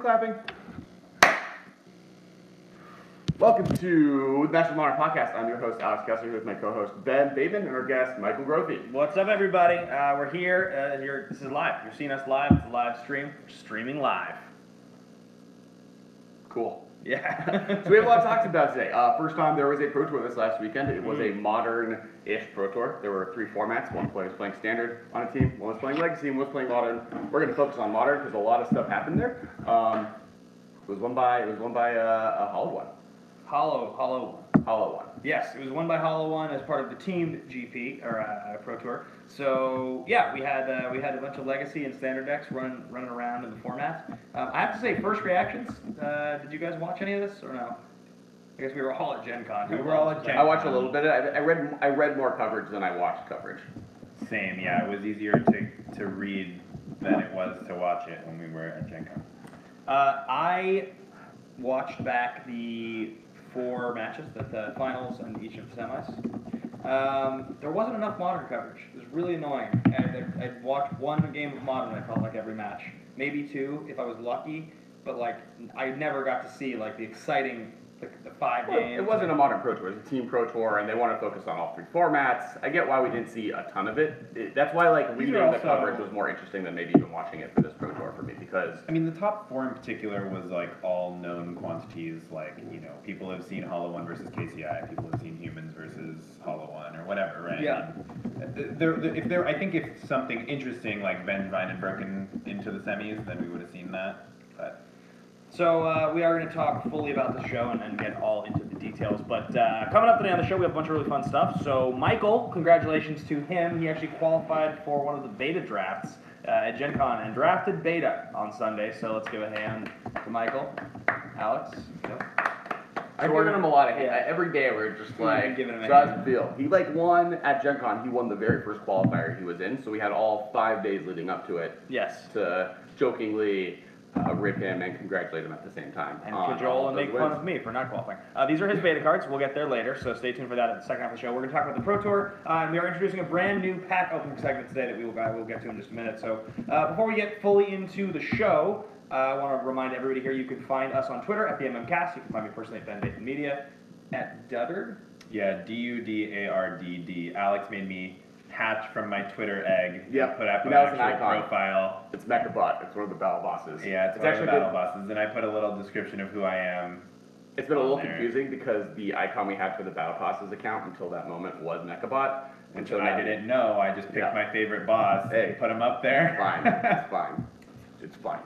clapping. Welcome to the National Modern Podcast. I'm your host, Alex Kessler, with my co-host, Ben Bateman, and our guest, Michael Grothe. What's up, everybody? We're here. This is live. You're seeing us live. It's a live stream. We're streaming live. Cool. Yeah. So we have a lot to talk about today. First time there was a Pro Tour this last weekend. It was a modern-ish Pro Tour. There were 3 formats. One player was playing Standard on a team, one was playing Legacy, and one was playing Modern. We're going to focus on Modern because a lot of stuff happened there. It was won by a Hollow One. Hollow One. Yes, it was won by Hollow One as part of the teamed GP or Pro Tour. So yeah, we had a bunch of Legacy and Standard decks running around in the format. I have to say, first reactions. Did you guys watch any of this or no? I guess we were all at Gen Con. We were all at Gen I watched a little bit. I read more coverage than I watched coverage. Same, yeah. It was easier to read than it was to watch it when we were at Gen Con. I watched back the 4 matches, the finals and each of the semis. There wasn't enough Modern coverage. It was really annoying. I'd watched 1 game of Modern, I felt like, every match. Maybe 2 if I was lucky, but like I never got to see like the exciting the 5 games. It wasn't a Modern Pro Tour. It was a team Pro Tour, and they want to focus on all 3 formats. I get why we didn't see a ton of it. That's why reading the coverage was more interesting than maybe even watching it for this Pro Tour for me, because I mean, the top 4 in particular was like all known quantities. Like, people have seen Hollow One versus KCI, people have seen Humans versus Hollow One, or whatever, right? Yeah. I think if something interesting like Vengevine had broken into the semis, then we would have seen that. But So we are going to talk fully about the show and get all into the details. But coming up today on the show, we have a bunch of really fun stuff. So Michael, congratulations to him. He actually qualified for one of the beta drafts at Gen Con and drafted beta on Sunday. So let's give a hand to Michael. Alex? Yep. I've given him a lot of hate. Yeah. Every day we're just like, giving him a so how's it feel? He won at Gen Con. He won the very first qualifier he was in. So we had all 5 days leading up to it. Yes. To jokingly rip him and congratulate him at the same time. And cajole and make fun of me for not qualifying. These are his beta cards. We'll get there later, so stay tuned for that at the second half of the show. We're going to talk about the Pro Tour, and we are introducing a brand new pack opening segment today that we'll get to in just a minute. So before we get fully into the show, I want to remind everybody here you can find us on Twitter at the MMCast. You can find me personally at Ben Bateman Media, at Duddard. yeah, DUDARDD. Alex made me hatch from my Twitter egg. Yep. Put up an That was an actual icon. Profile. It's Mechabot. It's one of the battle bosses. Yeah, it's one of the battle bosses. And I put a little description of who I am. It's been a little there. confusing because the icon we had for the battle bosses account until that moment was Mechabot. And so I didn't know. I just picked my favorite boss and put him up there. Fine. It's fine. It's fine.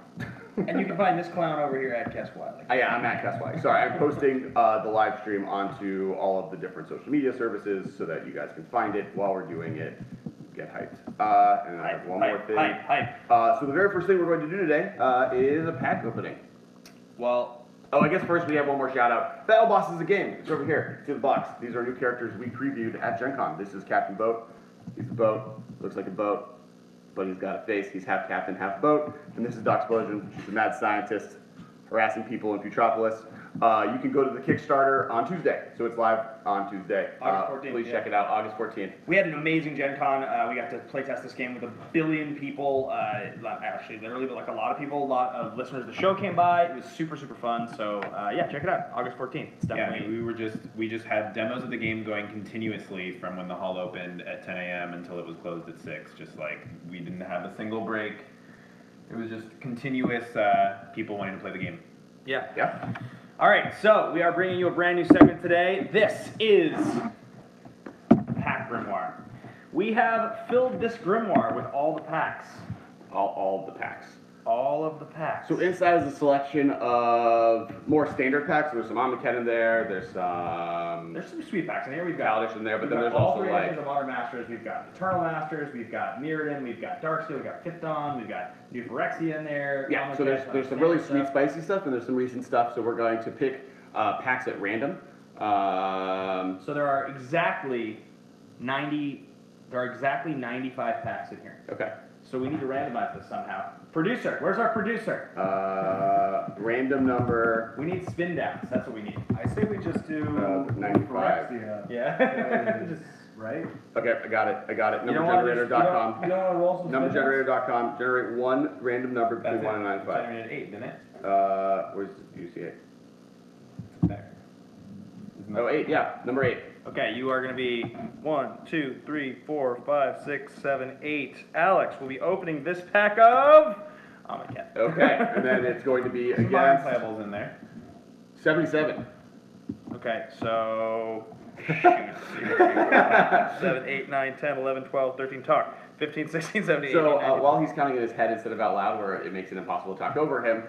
And you can find this clown over here at Kess Wiley. Yeah, I'm at Kessway. Sorry, I'm posting the live stream onto all of the different social media services so that you guys can find it while we're doing it. Get hyped. And I have one more thing. Hype. So the very first thing we're going to do today is a pack opening. Well, I guess first we have one more shout out. Battle Boss is a game. It's over here. See the box. These are new characters we previewed at Gen Con. This is Captain Boat. He's a boat. Looks like a boat. But he's got a face. He's half captain, half boat. And this is Doxplosion. She's a mad scientist harassing people in Futropolis. You can go to the Kickstarter on Tuesday. So it's live on Tuesday. August 14th, Please check it out, August 14th. we had an amazing Gen Con. We got to playtest this game with 1 billion people. Actually, literally, but like a lot of people, a lot of listeners. The show came by. It was super, super fun. So yeah, check it out, August 14th. It's definitely. Yeah, we just had demos of the game going continuously from when the hall opened at 10 a.m. until it was closed at 6. Just like we didn't have a single break. It was just continuous people wanting to play the game. Yeah. All right, so we are bringing you a brand new segment today. This is Pack Grimoire. We have filled this grimoire with all the packs. All of the packs. All of the packs. So inside is a selection of more standard packs. There's some Omniket in there. There's some sweet packs in here. We've got Kaladesh in there, but we've then got there's all also 3 like editions of Modern Masters. We've got Eternal Masters. We've got Mirrodin. We've got Darksteel. We've got Python. We've got New Phyrexia in there. yeah. So there's some really sweet, spicy stuff, and there's some recent stuff. So we're going to pick packs at random. So there are exactly 90. There are exactly 95 packs in here. Okay. So we need to randomize this somehow. Producer, where's our producer? Random number. We need spin downs. That's what we need. I say we just do 95. Phyrexia. Yeah. Just right? Okay, I got it. You don't want to Numbergenerator.com. you don't want to roll some Numbergenerator.com. Generate one random number between That's 1 and it. 95. Generated 8, didn't it? Where's UC8? There. Oh, 8, yeah. Number 8. Okay, you are going to be 1, 2, 3, 4, 5, 6, 7, 8. Alex will be opening this pack of Amonkhet. Okay, and then it's going to be Some modern against playables in there. 77. Okay, so shoot. 7, 8, 9, 10, 11, 12, 13, talk. 15, 16, 17, 18, So 19. while he's counting in his head instead of out loud, where it makes it impossible to talk over him,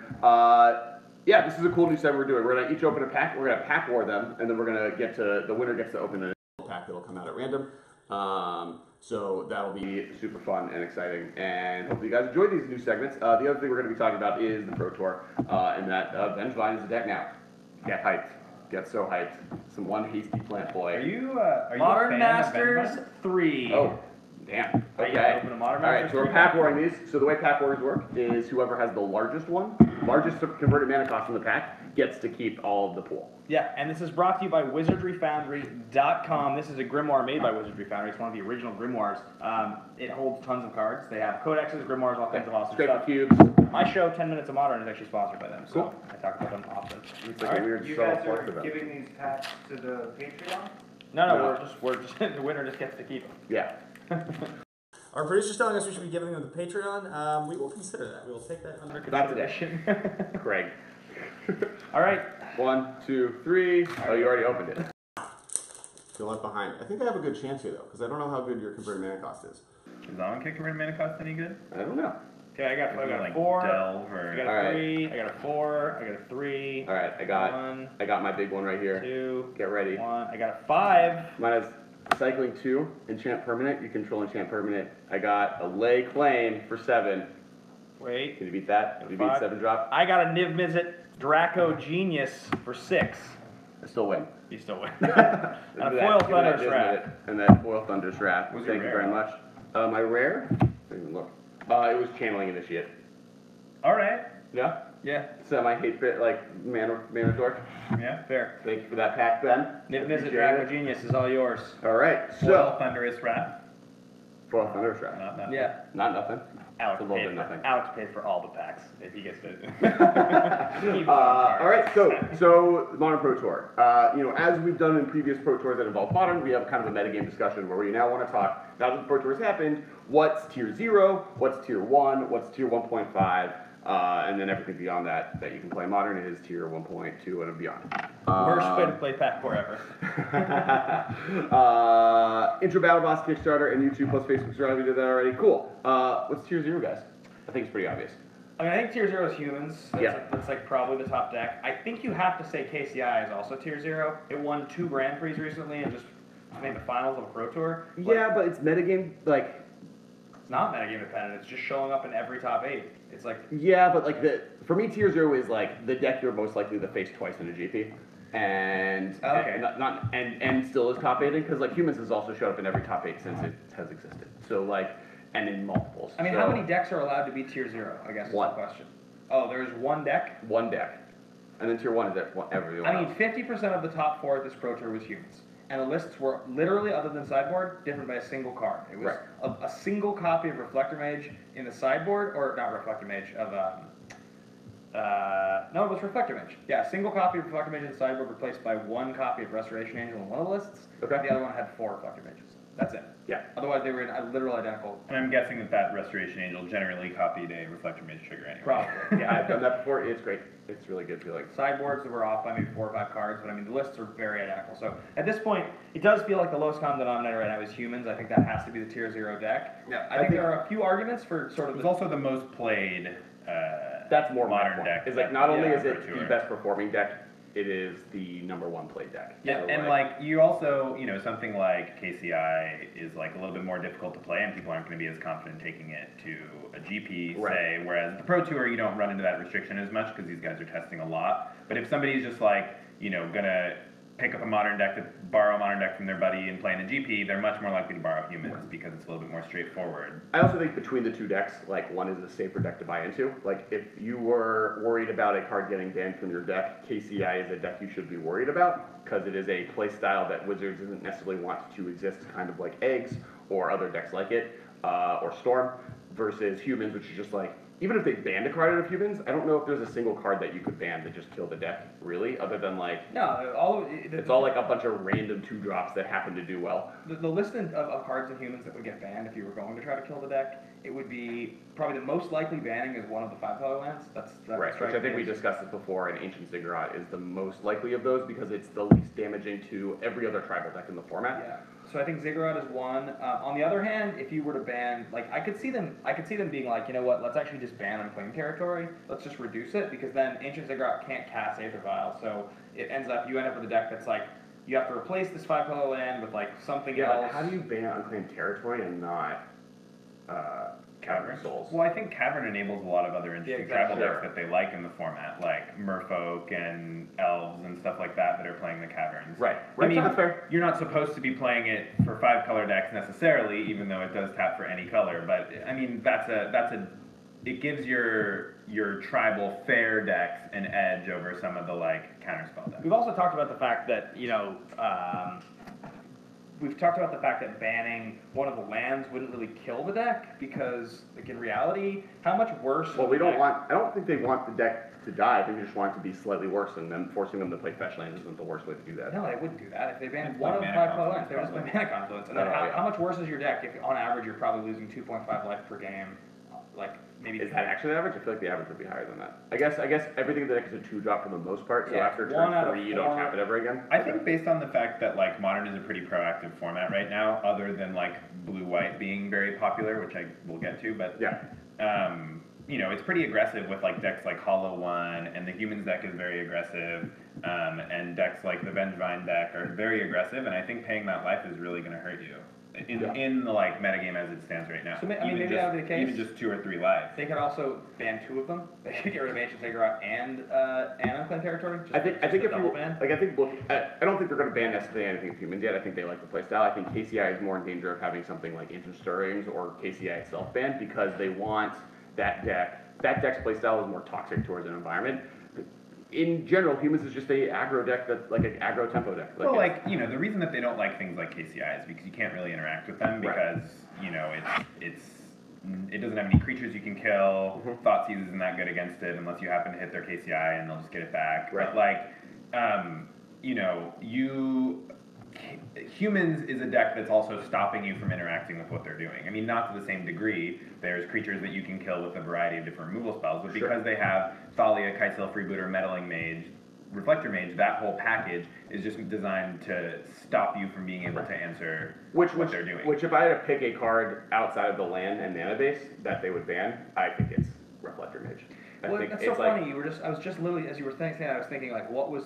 yeah, this is a cool new set we're doing. We're gonna each open a pack. We're gonna pack war them, and then we're gonna get to the winner gets to open a pack that'll come out at random. So that'll be super fun and exciting, and hopefully you guys enjoy these new segments. The other thing we're gonna be talking about is the Pro Tour, and that Vengevine is the deck now. Get hyped. Get so hyped. Some one hasty plant boy. Are you Modern a fan Masters of Vengevine? 3. Oh, damn. Are you Okay. gonna open a Modern All right, Masters so we're 3? pack warring these. So the way pack wars work is whoever has the largest converted mana cost in the pack, gets to keep all of the pool. Yeah, and this is brought to you by WizardryFoundry.com. This is a grimoire made by Wizardry Foundry. It's one of the original grimoires. It holds tons of cards. They have codexes, grimoires, all kinds of awesome Scrape stuff. for cubes. My show, 10 Minutes of Modern, is actually sponsored by them, so Cool. I talk about them often. It's like All a right, weird You subtle guys plug are for them. giving these packs to the Patreon? No, No. we're just the winner just gets to keep them. Yeah. Our producer's telling us we should be giving them the Patreon. We will consider that. We will take that under Not consideration. Consideration. Craig. All right. 1, 2, 3. Oh, you already opened it. Feel left behind. I think I have a good chance here though, because I don't know how good your converted mana cost is. Is Amonkhet converted mana cost any good? I don't know. Okay, I got a Like 4. Delve I or... got All a right. 3. I got a 4. I got a 3. All right, 1, I got my big one right here. 2, Get ready. 1. I got a 5. Mine is cycling 2, enchant permanent. You control enchant permanent. I got a lay claim for 7. Wait. Can you beat that? Can you beat 5. 7 drop? I got a Niv Mizzet Draco Genius for 6. I still win. You still win. And And a foil Thunderous Wrath. And that foil Thunderous Wrath. What's your Thank you rare? very much. My rare? I didn't even look. It was Channeling Initiate. Alright. Yeah? Yeah, Semi-hate fit, like, mana dork. Yeah. fair. Thank you for that pack, Ben. Niv Mizzet Appreciate Draco it. Genius is all yours. All right, Foil so Thunderous Wrath. foil Thunderous Wrath. Not nothing. Yeah. Not nothing. Alex It's a little paid, bit nothing. Alex paid for all the packs if he gets to. All right, so Modern Pro Tour. As we've done in previous Pro Tours that involve Modern, we have kind of a metagame discussion where we now want to talk, now that the Pro Tour has happened, what's Tier 0, what's Tier 1, what's Tier 1.5, and then everything beyond that you can play Modern is Tier 1.2 and beyond. Worst way to play pack forever. Intro Battle Boss Kickstarter and YouTube plus Facebook Surround, we did that already. Cool. What's Tier 0, guys? I think it's pretty obvious. I mean, I think Tier 0 is humans. That's like probably the top deck. I think you have to say KCI is also Tier 0. It won 2 Grand Prix recently and just made the finals of a Pro Tour. Yeah, but it's metagame, like, It's not metagame dependent. It's just showing up in every top 8. It's like, yeah, but like for me, Tier 0 is like the deck you're most likely to face twice in a GP. And Okay. and still is top 8 because like humans has also showed up in every top 8 since it has existed. So like and in multiples. I mean, So, how many decks are allowed to be Tier 0? I guess is One. the question. Oh, there's one deck? One deck. And then Tier 1 is everyone I mean, else. 50% of the top 4 at this Pro Tour was humans. And the lists were literally, other than sideboard, different by a single card. It was Right. a single copy of Reflector Mage in the sideboard, or not Reflector Mage, of, no, it was Reflector Mage. Yeah, a single copy of Reflector Mage in the sideboard replaced by one copy of Restoration Angel in one of the lists. Okay. The other one had 4 Reflector Mages. That's it. Yeah. Otherwise, they were in a literal identical. And I'm guessing that Restoration Angel generally copied a Reflector Mage trigger anyway. Probably. Yeah, I've done that before. It's great. It's really good feeling. Sideboards were off by maybe 4 or 5 cards, but I mean the lists are very identical. So at this point, it does feel like the lowest common denominator right now is humans. I think that has to be the Tier 0 deck. Yeah, I think there are a few arguments for sort It of was the also the most played That's more my modern point. deck. It's like not only Yeah, is it Pro the Tour. best performing deck, it is the #1 played deck. Yeah, So, and like you also, something like KCI is like a little bit more difficult to play, and people aren't going to be as confident taking it to a GP, Right. say. Whereas the Pro Tour, you don't run into that restriction as much because these guys are testing a lot. But if somebody's just like, gonna pick up a modern deck, borrow a modern deck from their buddy and play in a GP, they're much more likely to borrow humans because it's a little bit more straightforward. I also think between the two decks, like one is a safer deck to buy into. Like if you were worried about a card getting banned from your deck, KCI is a deck you should be worried about because it is a play style that Wizards doesn't necessarily want to exist, kind of like Eggs or other decks like it, or Storm, versus Humans, which is just like, even if they banned a card out of Humans, I don't know if there's a single card that you could ban that just kill the deck, really, other than like, No, it's all like a bunch of random 2-drops that happen to do well. the list of cards in Humans that would get banned if you were going to try to kill the deck, it would be probably the most likely banning is one of the 5-color lands. That Right, which I think we is. discussed this before, and Ancient Ziggurat is the most likely of those because it's the least damaging to every other tribal deck in the format. Yeah. So I think Ziggurat is one. On the other hand, if you were to ban, like I could see them being like, you know what? Let's actually just ban unclaimed territory. Let's just reduce it because then Ancient Ziggurat can't cast Aether Vial, so you end up with a deck that's like you have to replace this 5-color land with like something Yeah, but else. how do you ban unclaimed territory and not Cavern of Souls? Well, I think Cavern enables a lot of other interesting exactly. tribal decks that they like in the format, like Merfolk and Elves and stuff like that are playing the Caverns. Right. I mean, that's fair. you're not supposed to be playing it for 5-color decks necessarily, even though it does tap for any color. But I mean, it gives your tribal fair decks an edge over some of the like counterspell decks. We've also talked about the fact that we've talked about the fact that banning one of the lands wouldn't really kill the deck because, like in reality, how much worse? Well, would the deck- I don't think they want the deck to die. I think they just want it to be slightly worse, and then forcing them to play fetch lands isn't the worst way to do that. No, they wouldn't do that. If they banned It's one like of the mana 5-color lands, confluence, they would just play probably. mana confluence. And then Oh, yeah. how much worse is your deck if, on average, you're probably losing 2.5 life per game? Like maybe. Is that actually the average? I feel like the average would be higher than that. I guess everything in the deck is a 2-drop for the most part, so Yeah, after 1 out turn of 3 you don't 4. tap it ever again. I think based on the fact that like Modern is a pretty proactive format right now, other than like blue-white being very popular, which I will get to, but Yeah. it's pretty aggressive with like decks like Hollow One, and the Humans deck is very aggressive, and decks like the Vengevine deck are very aggressive, and I think paying that life is really going to hurt you in the like metagame as it stands right now. So, I mean, Even maybe just, that would be the case. even just 2 or 3 lives. They could also ban 2 of them. They could get rid of Ancient Ziggurat and Unclaimed Territory. I think just if a double you ban. I don't think they're going to ban necessarily anything of Humans yet. I think they like the playstyle. I think KCI is more in danger of having something like Ancient Stirrings or KCI itself banned because they want that deck. That deck's playstyle is more toxic towards an environment. In general, Humans is just a aggro deck that's like an aggro tempo deck. Well, the reason that they don't like things like KCI is because you can't really interact with them Right. because, it doesn't have any creatures you can kill. Mhm. Thoughtseize isn't that good against it unless you happen to hit their KCI and they'll just get it back. Right. But Humans is a deck that's also stopping you from interacting with what they're doing. I mean, not to the same degree. There's creatures that you can kill with a variety of different removal spells, but Sure. because they have Thalia, Kitesail Freebooter, Meddling Mage, Reflector Mage, that whole package is just designed to stop you from being able to answer what they're doing. Which, if I had to pick a card outside of the land and mana base that they would ban, I think it's Reflector Mage. I Well, think that's it's so like, funny. I was just literally, as you were saying, I was thinking like, what was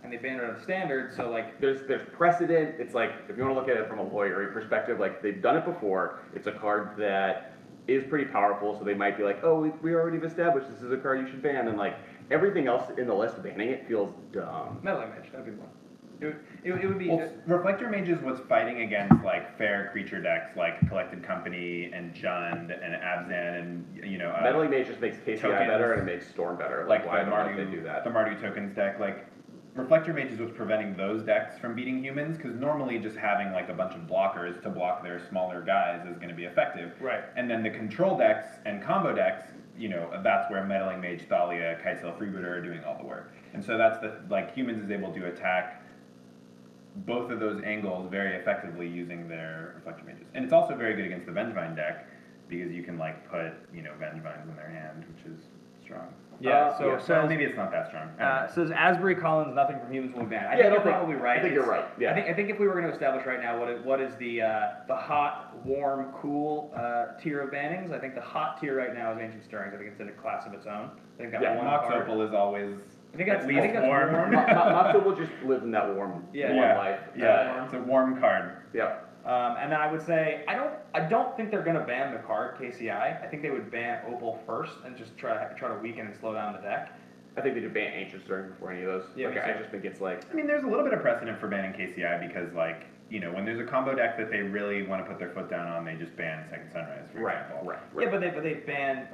and they banned it out of standard, so like, there's precedent. It's like, if you want to look at it from a lawyery perspective, like they've done it before. It's a card that is pretty powerful, so they might be like, oh, we already have established this is a card you should ban, and like everything else in the list banning it feels dumb. Meddling Mage, that'd be one. It would be. Well, Reflector Mage was fighting against like fair creature decks like Collected Company and Jund and Abzan and Meddling Mage just makes KCI tokens. better and it makes Storm better. like why the don't they do that? The Mardu tokens deck. Like Reflector Mages was preventing those decks from beating Humans because normally just having like a bunch of blockers to block their smaller guys is going to be effective. Right. And then the control decks and combo decks, that's where Meddling Mage, Thalia, Kitesail Freebooter are doing all the work. And so that's Humans is able to attack both of those angles very effectively using their Reflector Mages. And it's also very good against the Vengevine deck because you can put, Vengevines in their hand, which is strong. So maybe it's not that strong. says Asbury Collins, nothing from Humans will be banned. I Yeah, think I you're don't probably right. I think you're right. Yeah. I think if we were going to establish right now what is the hot, warm, cool tier of bannings, I think the hot tier right now is Ancient Stirrings. I think it's in a class of its own. I think that Yeah, one Mox card. Opal is always I think that's at least warm. warm. Moxo will just live in that warm life. Yeah, it's a warm card. Yeah. And then I would say I don't think they're going to ban the card KCI. I think they would ban Opal first and just try to weaken and slow down the deck. I think they do ban Ancient Stirring before any of those. Yeah, like, me I too. just think it's like, I mean, there's a little bit of precedent for banning KCI because, like, you know, when there's a combo deck that they really want to put their foot down on, they just ban Second Sunrise, for example. Yeah, but they ban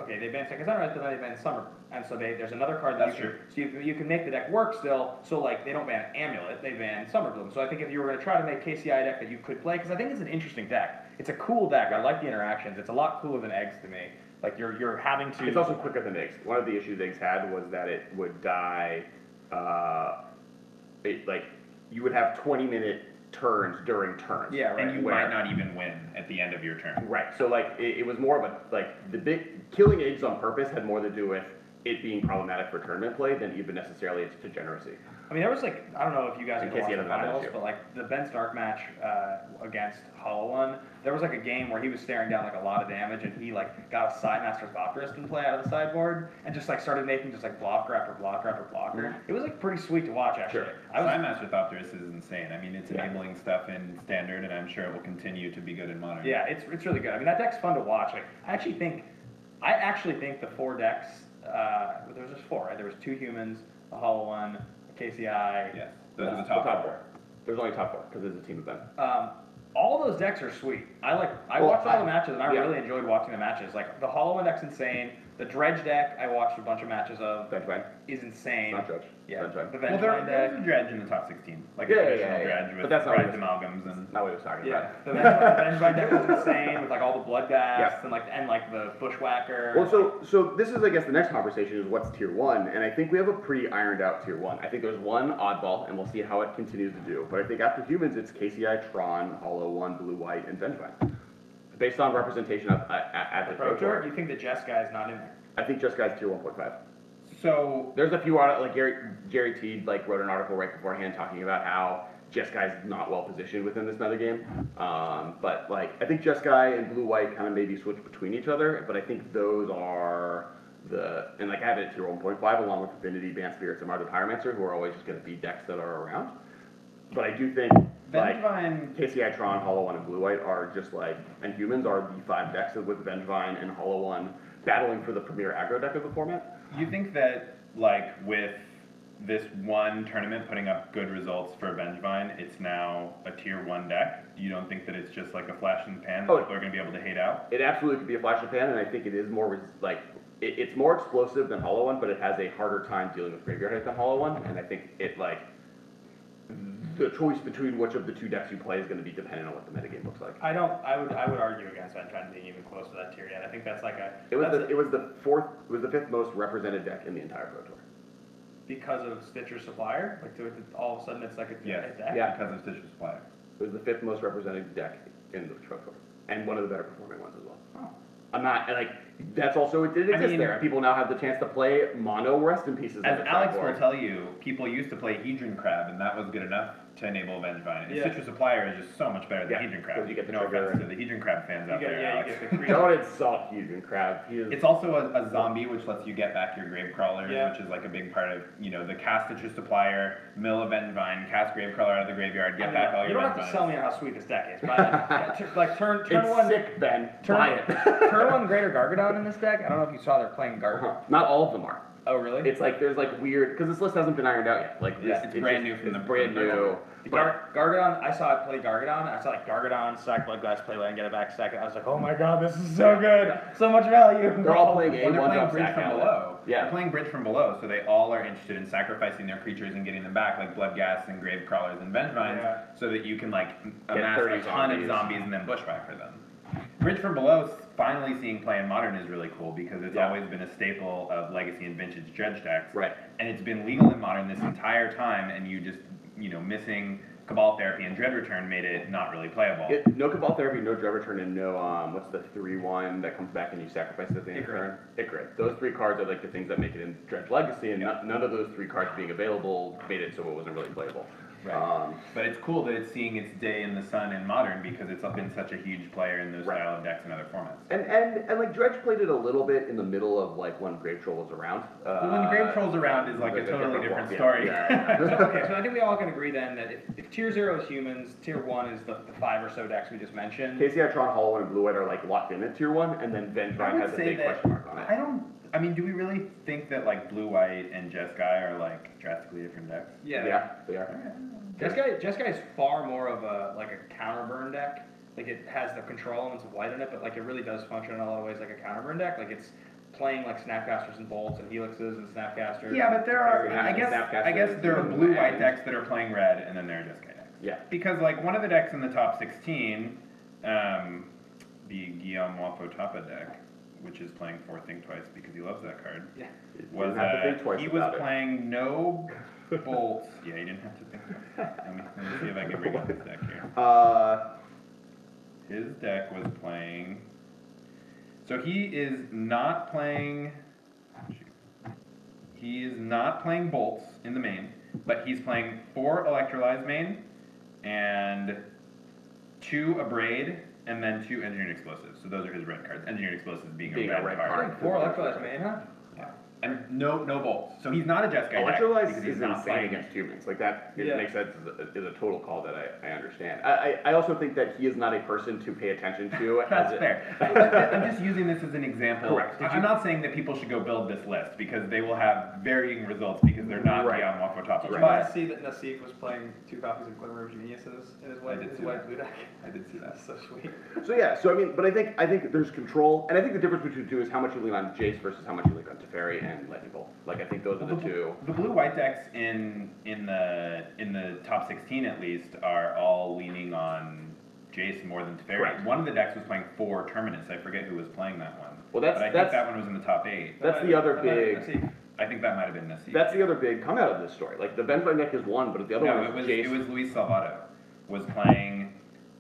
Second Sunrise, but then they ban Summer, and so there's another card that That's true. So you can make the deck work still. So like they don't ban Amulet, they ban Summer Bloom. So I think if you were going to try to make KCI deck that you could play, because I think it's an interesting deck. It's a cool deck. I like the interactions. It's a lot cooler than Eggs to me. Like you're having to. it's also quicker than Eggs. One of the issues Eggs had was that it would die, you would have 20-minute turns during turns. Yeah, right. And you Where- might not even win at the end of your turn. Right. So like it was more of a the big killing eggs on purpose had more to do with it being problematic for tournament play than even necessarily its degeneracy. I mean, there was like, I don't know if you guys In ever case watched you the haven't done that finals, too. but like the Ben Stark match against Hollow One, there was like a game where he was staring down like a lot of damage and he like got a Sidemaster Thopterist in play out of the sideboard and just like started making just like blocker after blocker after blocker. It was like pretty sweet to watch actually. Sure. Sidemaster Thopterist is insane. I mean, it's Yeah. enabling stuff in Standard, and I'm sure it will continue to be good in Modern. Yeah, it's really good. I mean, that deck's fun to watch. Like, I actually think the 4 decks. There was just 4, right? There was 2 humans, a Hollow One, a KCI. Yes. The The top top 4. 4. There's only top 4 because there's a team event. All those decks are sweet. I Well, watched all the matches and I yeah. really enjoyed watching the matches. Like the Hollow One deck's insane. The Dredge deck I watched a bunch of matches of Vengevine. is insane. Not Judge. Yeah, Vengevine. the Well, Vengevine there's deck. a dredge in the top 16, like Yeah, a yeah, traditional yeah, yeah. dredge with But that's not red what it is. amalgams and. Not what he was talking Yeah, about. the Vengevine deck was insane with like all the blood gas Yeah. and like the Bushwhacker. Well, so this is, I guess, the next conversation is what's tier 1, and I think we have a pretty ironed out tier 1. I think there's one oddball, and we'll see how it continues to do. But I think after humans, it's KCI, Tron, Hollow One, Blue White, and Vengevine. Based on representation at the Pro Tour, you think the Jess guy is not in there? I think Just Guys tier 1.5. So There's a few like Jerry Teed like wrote an article right beforehand talking about how Just Guy's not well positioned within this metagame. But like I think Just Guy and Blue White kind of maybe switch between each other, but I think those are and like I have it at tier 1.5 along with Affinity, Band Spirits, and Martyr Pyromancer, who are always just going to be decks that are around. But I do think like Vengevine, KCI, Tron, Hollow One, and Blue White are just like, and humans are the 5 decks with Vengevine and Hollow One battling for the premier aggro deck of the format. you think that like with this one tournament putting up good results for Vengevine, it's now a tier 1 deck? You don't think that it's just like a flash in the pan that Oh. people are going to be able to hate out? It absolutely could be a flash in the pan, and I think it is more it's more explosive than Hollow One, but it has a harder time dealing with graveyard hit than Hollow One, and I think it like the choice between which of the 2 decks you play is going to be dependent on what the metagame looks like. I would argue against Vengevine being even close to that tier yet. I think that's like It was the 5th most represented deck in the entire Pro Tour. because of Stitcher's Supplier. Like all of a sudden it's like a Yes. deck. Yeah. Because of Stitcher's Supplier. It was the 5th most represented deck in the Pro Tour, and one of the better performing ones as well. Oh. I'm not like that's also it did exist mean- there. People now have the chance to play mono rest in pieces. As on the Alex sideboard. will tell you, people used to play Hedron Crab, and that was good enough to enable Vengevine. And Yeah. Citrus Supplier is just so much better than Yeah, Hedron Crab. because you get the no trigger offense to the Hedron Crab fans You out get, there, yeah, you Alex. get the creature. Don't insult Fusion Crab. He is It's also a zombie, which lets you get back your grave crawlers, Yeah. which is like a big part of, the cast Citrus Supplier, mill a Vengevine, cast grave crawler out of the graveyard, get back all you your don't have to Vengevines. sell me on how sweet this deck is, but like turn it's one sick, Ben. turn, Buy it. turn one Greater Gargadon in this deck. I don't know if you saw they're playing Gargadon. Not all of them are. Oh really? It's like there's like weird because this list hasn't been ironed out yet. Like Yeah, this, it's brand new from it's the- brand from the new. Gargadon, I saw it play Gargadon. I saw like Gargadon, sack Bloodglass, play land, get it back second. I was like, oh my god, this is so good. So much value. They're all playing Well, they're A1 playing drop Bridge sack from out. below. Yeah. They're playing Bridge from below, so they all are interested in sacrificing their creatures and getting them back, like Bloodghast and Grave Crawlers and Vengevines, Yeah. so that you can like Get amass 30 a ton of zombies. zombies and then bushwhacker them. Bridge from Below finally seeing play in Modern is really cool because it's Yeah. always been a staple of Legacy and Vintage Dredge decks. Right. And it's been legal in Modern this entire time, and you just, missing Cabal Therapy and Dread Return made it not really playable. No Cabal Therapy, no Dread Return, and no, what's the 3/1 that comes back and you sacrifice it at the end of the turn? Ikarid. Those 3 cards are like the things that make it in Dredge Legacy, and none of those 3 cards being available made it so it wasn't really playable. Right. But it's cool that it's seeing its day in the sun in Modern because it's been such a huge player in those Right. style of decks and other formats. And like Dredge played it a little bit in the middle of like when Grave Troll was around. When Grave Troll's around is like a totally different yeah, story. Yeah, So, okay, so I think we all can agree then that if tier 0 is humans, tier 1 is the 5 or so decks we just mentioned. KCI, Tron, Hollow, and Blue White are like locked in at tier 1, and then I Vengevine would has a say big that question mark on it. I don't I mean, do we really think that like Blue White and Jeskai are like drastically different decks? Yeah. They are. Jeskai is far more of a counter burn deck. Like it has the control elements of white in it, but like it really does function in a lot of ways like a counter burn deck. Like it's playing like Snapcasters and Bolts and Helixes and Snapcasters. Yeah, but there are. Yeah, I guess Snapcaster. there are Blue White decks that are playing red, and then there are Jeskai decks. Yeah. Because like one of the decks in the top 16, the Guillaume Wafo-Tapa deck, which is playing 4 Think Twice because he loves that card. Yeah. Was didn't have to think twice he was about it. playing no bolts. Yeah, he didn't have to think twice. Let me see if I can bring up his deck here. His deck was playing. So he is not playing. He is not playing bolts in the main, but he's playing 4 Electrolyze main and 2 Abrade and then 2 Engineered Explosives. So those are his red cards. Engineered Explosives being a red card. 4 Electrolytes, man, huh? Yeah. And no bolts. So he's not a Jeskai deck Electrolyze because he's is not insane playing against humans. Like that Yeah. makes sense is a total call that I understand. I also think that he is not a person to pay attention to. That's fair. I'm just using this as an example. Correct. I'm not saying that people should go build this list because they will have varying results because they're not Right. Guillaume Wafo-Tapa. Did you But guys see that Nassif was playing 2 copies of Glimmer of Geniuses in his I did see white that. blue deck? I did see that. That's so sweet. So yeah, so I mean, but I think there's control, and I think the difference between the two is how much you lean on Jace versus how much you lean on Teferi and Lightning Bolt. Like I think those are the two. The blue-white decks in the top 16 at least are all leaning on Jace more than Teferi. Correct. One of the decks was playing 4 Terminus. I forget who was playing that one. Well, that's- but I that's- think that one was in the top 8. That's the other That might have big. been Nassif. I think that might have been Nassif. That's the other big come out of this story. Like the Venfly deck is one, but the other No, one it was is Jace. it was Luis Salvato was playing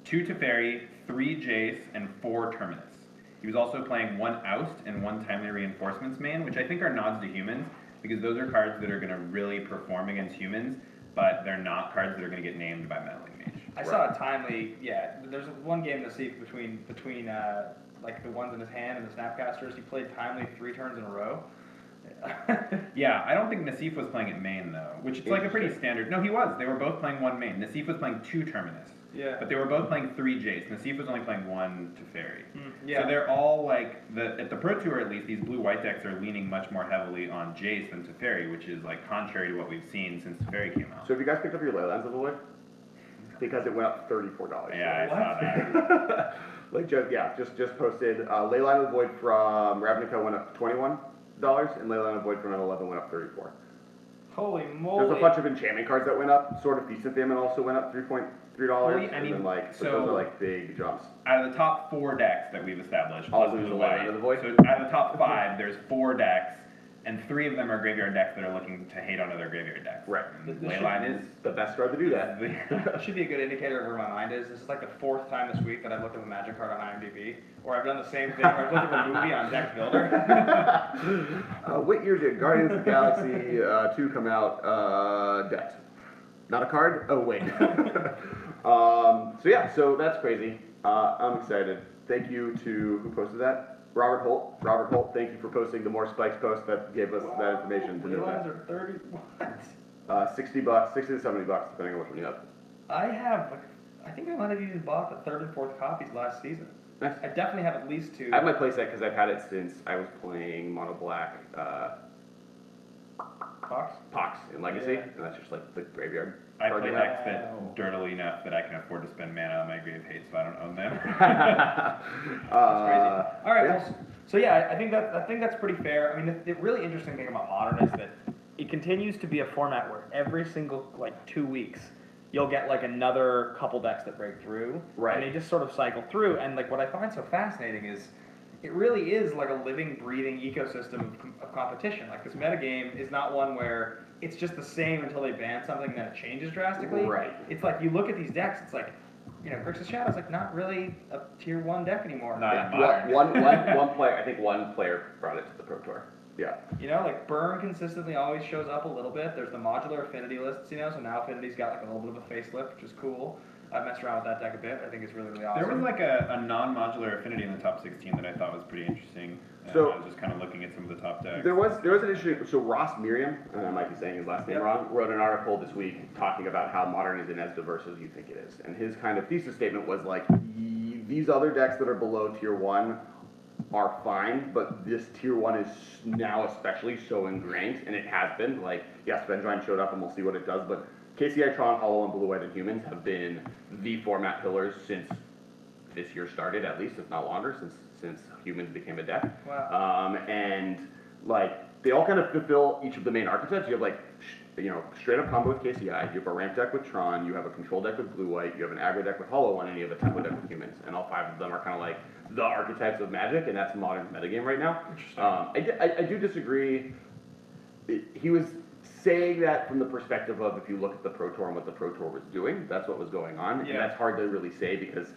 2 Teferi, 3 Jace, and 4 Terminus. He was also playing 1 Oust and 1 Timely Reinforcements main, which I think are nods to humans because those are cards that are going to really perform against humans, but they're not cards that are going to get named by Meddling Mage. I saw a timely, there's one game Nassif between like the ones in his hand and the Snapcasters. He played timely 3 turns in a row. Yeah, I don't think Nassif was playing it main though, which is like a pretty standard. No, he was. They were both playing 1 main. Nassif was playing 2 Terminus. Yeah. But they were both playing 3 Jace. Nassif was only playing 1 Teferi. Yeah. So they're all like at the Pro Tour at least, these blue-white decks are leaning much more heavily on Jace than Teferi, which is like contrary to what we've seen since Teferi came out. So have you guys picked up your Leylands of the Void? Because it went up $34. Yeah, I saw that. Like just posted. Leyline of the Void from Ravnica went up $21, and Leyline of the Void from N11 went up $34. Holy moly. There's a bunch of enchantment cards that went up. Sword of Feast and Famine also went up $3.3. Well, I and mean, then like so- those are like big jumps. Out of the top 4 decks that we've established, All plus lose Blue the Leyline White, of the Void? so out of the top 5, there's 4 decks, and 3 of them are graveyard decks that are looking to hate on other graveyard decks. Right. And This Leyline is The best card to do that. That should be a good indicator of where my mind is. This is like the 4th time this week that I've looked at a Magic card on IMDb, or I've done the same thing where I've looked at a movie on Deck Builder. What year did Guardians of the Galaxy 2 come out? Decked. Not a card? Oh, wait. So yeah, so that's crazy. I'm excited. Thank you to, who posted that? Robert Holt. Robert Holt, thank you for posting the More Spikes post that gave us that information. To Blue know lines that. are 30. What? $60, $60 to $70, depending on which one you have. I have, I think I might have even bought the 3rd and 4th copies last season. Nice. I definitely have at least 2. I have my playset because I've had it since I was playing Mono Black Box? Pox in Legacy, Yeah. and that's just like the graveyard. I card play you have. decks that dirtily enough that I can afford to spend mana on my grave hate, so I don't own them. That's crazy. All right, yeah. well, so yeah, I think that's pretty fair. I mean, the really interesting thing about Modern is that it continues to be a format where every single like 2 weeks you'll get like another couple decks that break through, Right. And they just sort of cycle through. And like what I find so fascinating is it really is like a living, breathing ecosystem of competition. Like this metagame is not one where it's just the same until they ban something and then it changes drastically. Right. It's like you look at these decks, it's like, you know, Grixis Shadow's like not really a tier 1 deck anymore. Not in Well, Modern. one player, I think one player brought it to the Pro Tour. Yeah. You know, like Burn consistently always shows up a little bit. There's the modular affinity lists, you know, so now Affinity's got like a little bit of a facelift, which is cool. I've messed around with that deck a bit. I think it's really, really awesome. There was like a non-modular affinity in the top 16 that I thought was pretty interesting. So- I was just kind of looking at some of the top decks. There was an interesting, so Ross Miriam, and I might be saying his last name Yep. wrong, wrote an article this week talking about how Modern isn't as diverse as you think it is. And his kind of thesis statement was like, these other decks that are below tier 1 are fine, but this tier 1 is now especially so ingrained, and it has been. Like, yes, Vengevine showed up, and we'll see what it does, but KCI, Tron, Hollow, and Blue, White, and Humans have been the format pillars since this year started, at least, if not longer, since Humans became a deck. Wow. And, like, they all kind of fulfill each of the main archetypes. You have, like, straight up combo with KCI, you have a ramp deck with Tron, you have a control deck with Blue White, you have an aggro deck with Hollow One, and you have a tempo deck with Humans. And all 5 of them are kind of like the archetypes of Magic, and that's modern metagame right now. I do disagree. He was saying that from the perspective of, if you look at the Pro Tour and what the Pro Tour was doing, that's what was going on. Yeah. And that's hard to really say because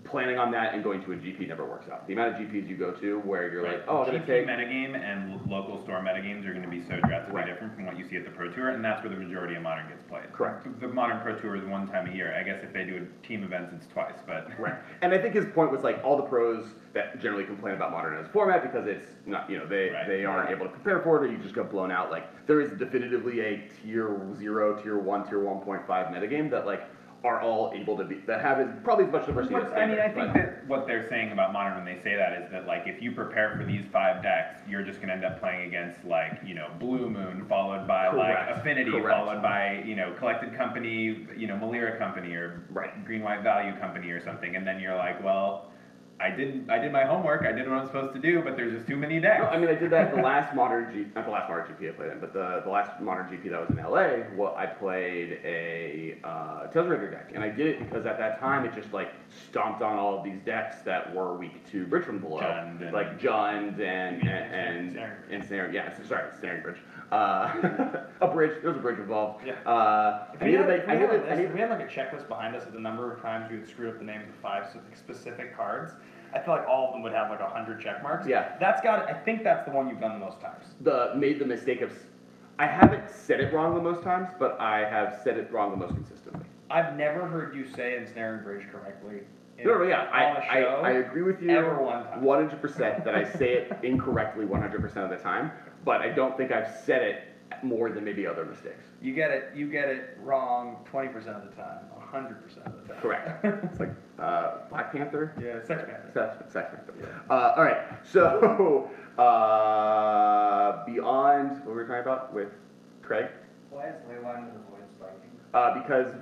planning on that and going to a GP never works out. The amount of GPs you go to where you're like, oh, I'm going to GP take... metagame and local store metagames are going to be so drastically Right. different from what you see at the Pro Tour, and that's where the majority of Modern gets played. Correct. The Modern Pro Tour is one time a year. I guess if they do team events, it's twice, but... Right. And I think his point was like all the pros that generally complain about Modern as a format because it's not, they aren't able to prepare for it or you just got blown out. Like, there is definitively a tier 0, tier 1, tier 1.5 metagame that, like, are all able to be, that have probably as much diversity as I mean, I standard, think that what they're saying about Modern when they say that is that, like, if you prepare for these 5 decks, you're just going to end up playing against, like, Blue Moon, followed by, Correct. like, Affinity, Correct. followed by, Collected Company, Malira Company, or Right. Green White Value Company or something, and then you're like, well, I did my homework, I did what I'm supposed to do, but there's just too many decks. No, I mean, I did that the last Modern GP, not the last Modern GP I played in, but the last Modern GP that was in LA, I played a Tezzerator deck, and I did it because at that time it just, like, stomped on all of these decks that were weak to Bridge from Below. Jund and- like Jund and Snare, yeah, sorry, Snaring Bridge. A bridge, there was a bridge involved. Yeah. If we had like a checklist behind us of the number of times we had screwed up the names of 5 specific cards, I feel like all of them would have like 100 check marks. Yeah. I think that's the one you've done the most times. Made the mistake of, I haven't said it wrong the most times, but I have said it wrong the most consistently. I've never heard you say Ensnaring Bridge correctly. No, yeah, on a show, I agree with you ever one time. 100% that I say it incorrectly 100% of the time, but I don't think I've said it more than maybe other mistakes. You get it wrong 20% of the time, 100% of the time. Correct. It's like Black Panther? Yeah, Sex Panther. Sex Panther. All right, so beyond what we were talking about with Craig, Why is Leyline of the Void spiking? because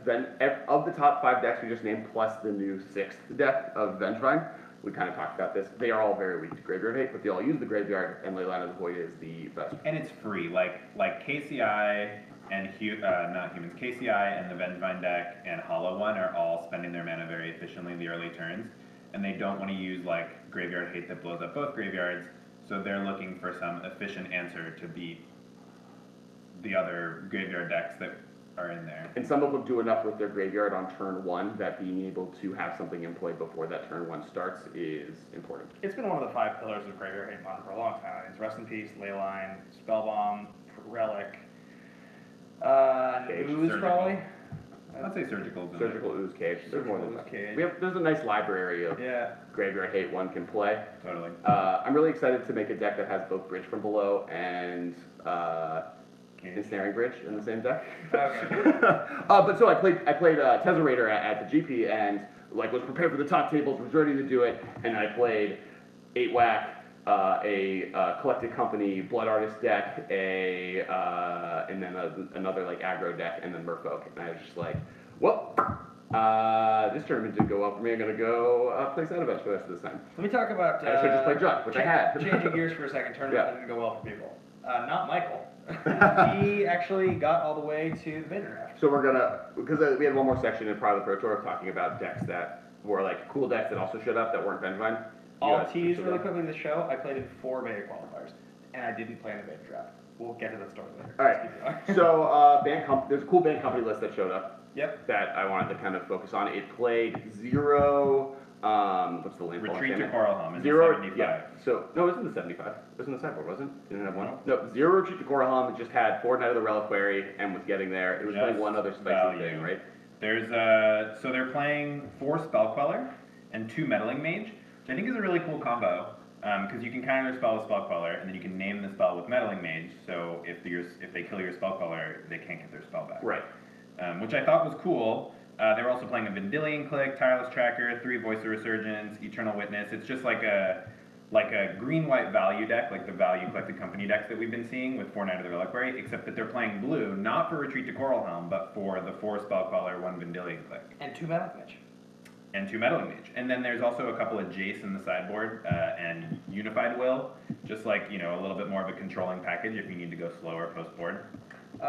of the top 5 decks we just named, plus the new 6th deck of Vengevine, we kind of talked about this. They are all very weak to graveyard hate, but they all use the graveyard, and Leyline of the Void is the best. And it's free, like KCI and not humans, KCI and the Vengevine deck and Hollow One are all spending their mana very efficiently in the early turns, and they don't want to use like graveyard hate that blows up both graveyards, so they're looking for some efficient answer to beat the other graveyard decks that are in there. And some of them do enough with their graveyard on turn 1 that being able to have something in play before that turn 1 starts is important. It's been one of the 5 pillars of Graveyard Hate Modern for a long time. It's Rest in Peace, Leyline, Spellbomb, Relic, Cage, Ooze Surgical. probably. I'd say Surgical's in Surgical Ooze Cage. There's more than Surgical Ooze that. Cage. There's a nice library of Yeah. graveyard hate one can play. there. Totally. I'm really excited to make a deck that has both Bridge from Below and Ensnaring Bridge in the same deck. Okay. But so I played Tezzerator at the GP and like was prepared for the top tables, was ready to do it, and I played 8-whack, a Collected Company Blood Artist deck, and then another like aggro deck, and then Merfolk, and I was just like, well. This tournament did go well for me. I'm gonna go play side events for the rest of this time. Let me talk about. I should just play Junk, which I had. Changing gears for a second. Tournament Yeah. that didn't go well for people. Not Michael. He actually got all the way to the Vader draft. So we're gonna, because we had one more section in Private Pro Tour talking about decks that were like cool decks that also showed up that weren't Vengevine. I'll tease really quickly the show. I played in 4 Beta qualifiers, and I didn't play in the Beta draft. We'll get to that story later. All right. Let's keep going. So there's a cool band company list that showed up. Yep. That I wanted to kind of focus on. It played 0. What's the landfall? Retreat to enchantment? Coralhelm in the 0. 75. Yeah. So no, it was in the 75. It was in the sideboard, wasn't it? Didn't it have one? No, 0 Retreat to Coralhelm. It just had 4 Knight of the Reliquary and was getting there. It was playing one other spicy value. thing, right? There's so they're playing 4 Spell Queller and 2 Meddling Mage, which I think is a really cool combo. Because you can counter their spell with Spell Queller, and then you can name the spell with Meddling Mage. So if they kill your Spell Queller, they can't get their spell back. Right. Which I thought was cool. They were also playing a Vendilion Click, Tireless Tracker, 3 Voice of Resurgence, Eternal Witness. It's just like a like a green-white value deck, like the value collected company decks that we've been seeing with 4 Knight of the Reliquary, except that they're playing blue, not for Retreat to Coralhelm, but for the 4 Spellcaller, 1 Vendilion Click. And 2 Metal Mage. And 2 Meddling Mage. And then there's also a couple of Jace in the sideboard, and Unified Will, just like, you know, a little bit more of a controlling package if you need to go slower post-board.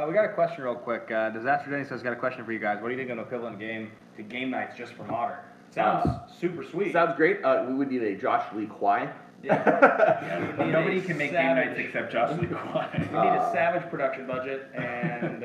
We got a question real quick. Disaster Denny says, got a question for you guys. What do you think of an equivalent game to Game Nights just for Modern? Sounds super sweet. Sounds great. We would need a Josh Lee Kwai. Yeah, we need Nobody a can make savage- Game Nights except Josh Lee Kwai. We need a savage production budget and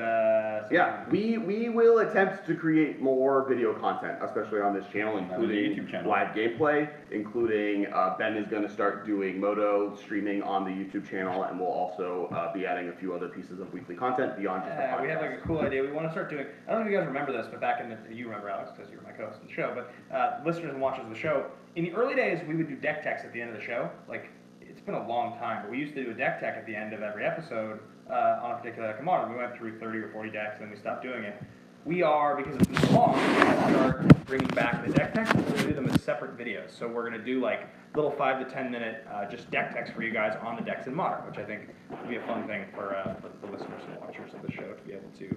Yeah, we will attempt to create more video content, especially on this channel, including YouTube channel. live gameplay, including Ben is going to start doing Moto streaming on the YouTube channel, and we'll also be adding a few other pieces of weekly content beyond just the podcast. we had like a cool idea. We want to start doing. I don't know if you guys remember this, but back in the you remember Alex because you were my co-host on the show. But listeners and watchers of the show, in the early days, we would do deck techs at the end of the show. Like it's been a long time, but we used to do a deck tech at the end of every episode on a particular deck of Modern. We went through 30 or 40 decks, and then we stopped doing it. We are, because it's been so long, we're going to start bringing back the deck techs. We're going to do them as separate videos. So we're going to do like little 5 to 10 minute just deck techs for you guys on the decks in Modern, which I think would be a fun thing for the listeners and watchers of the show to be able to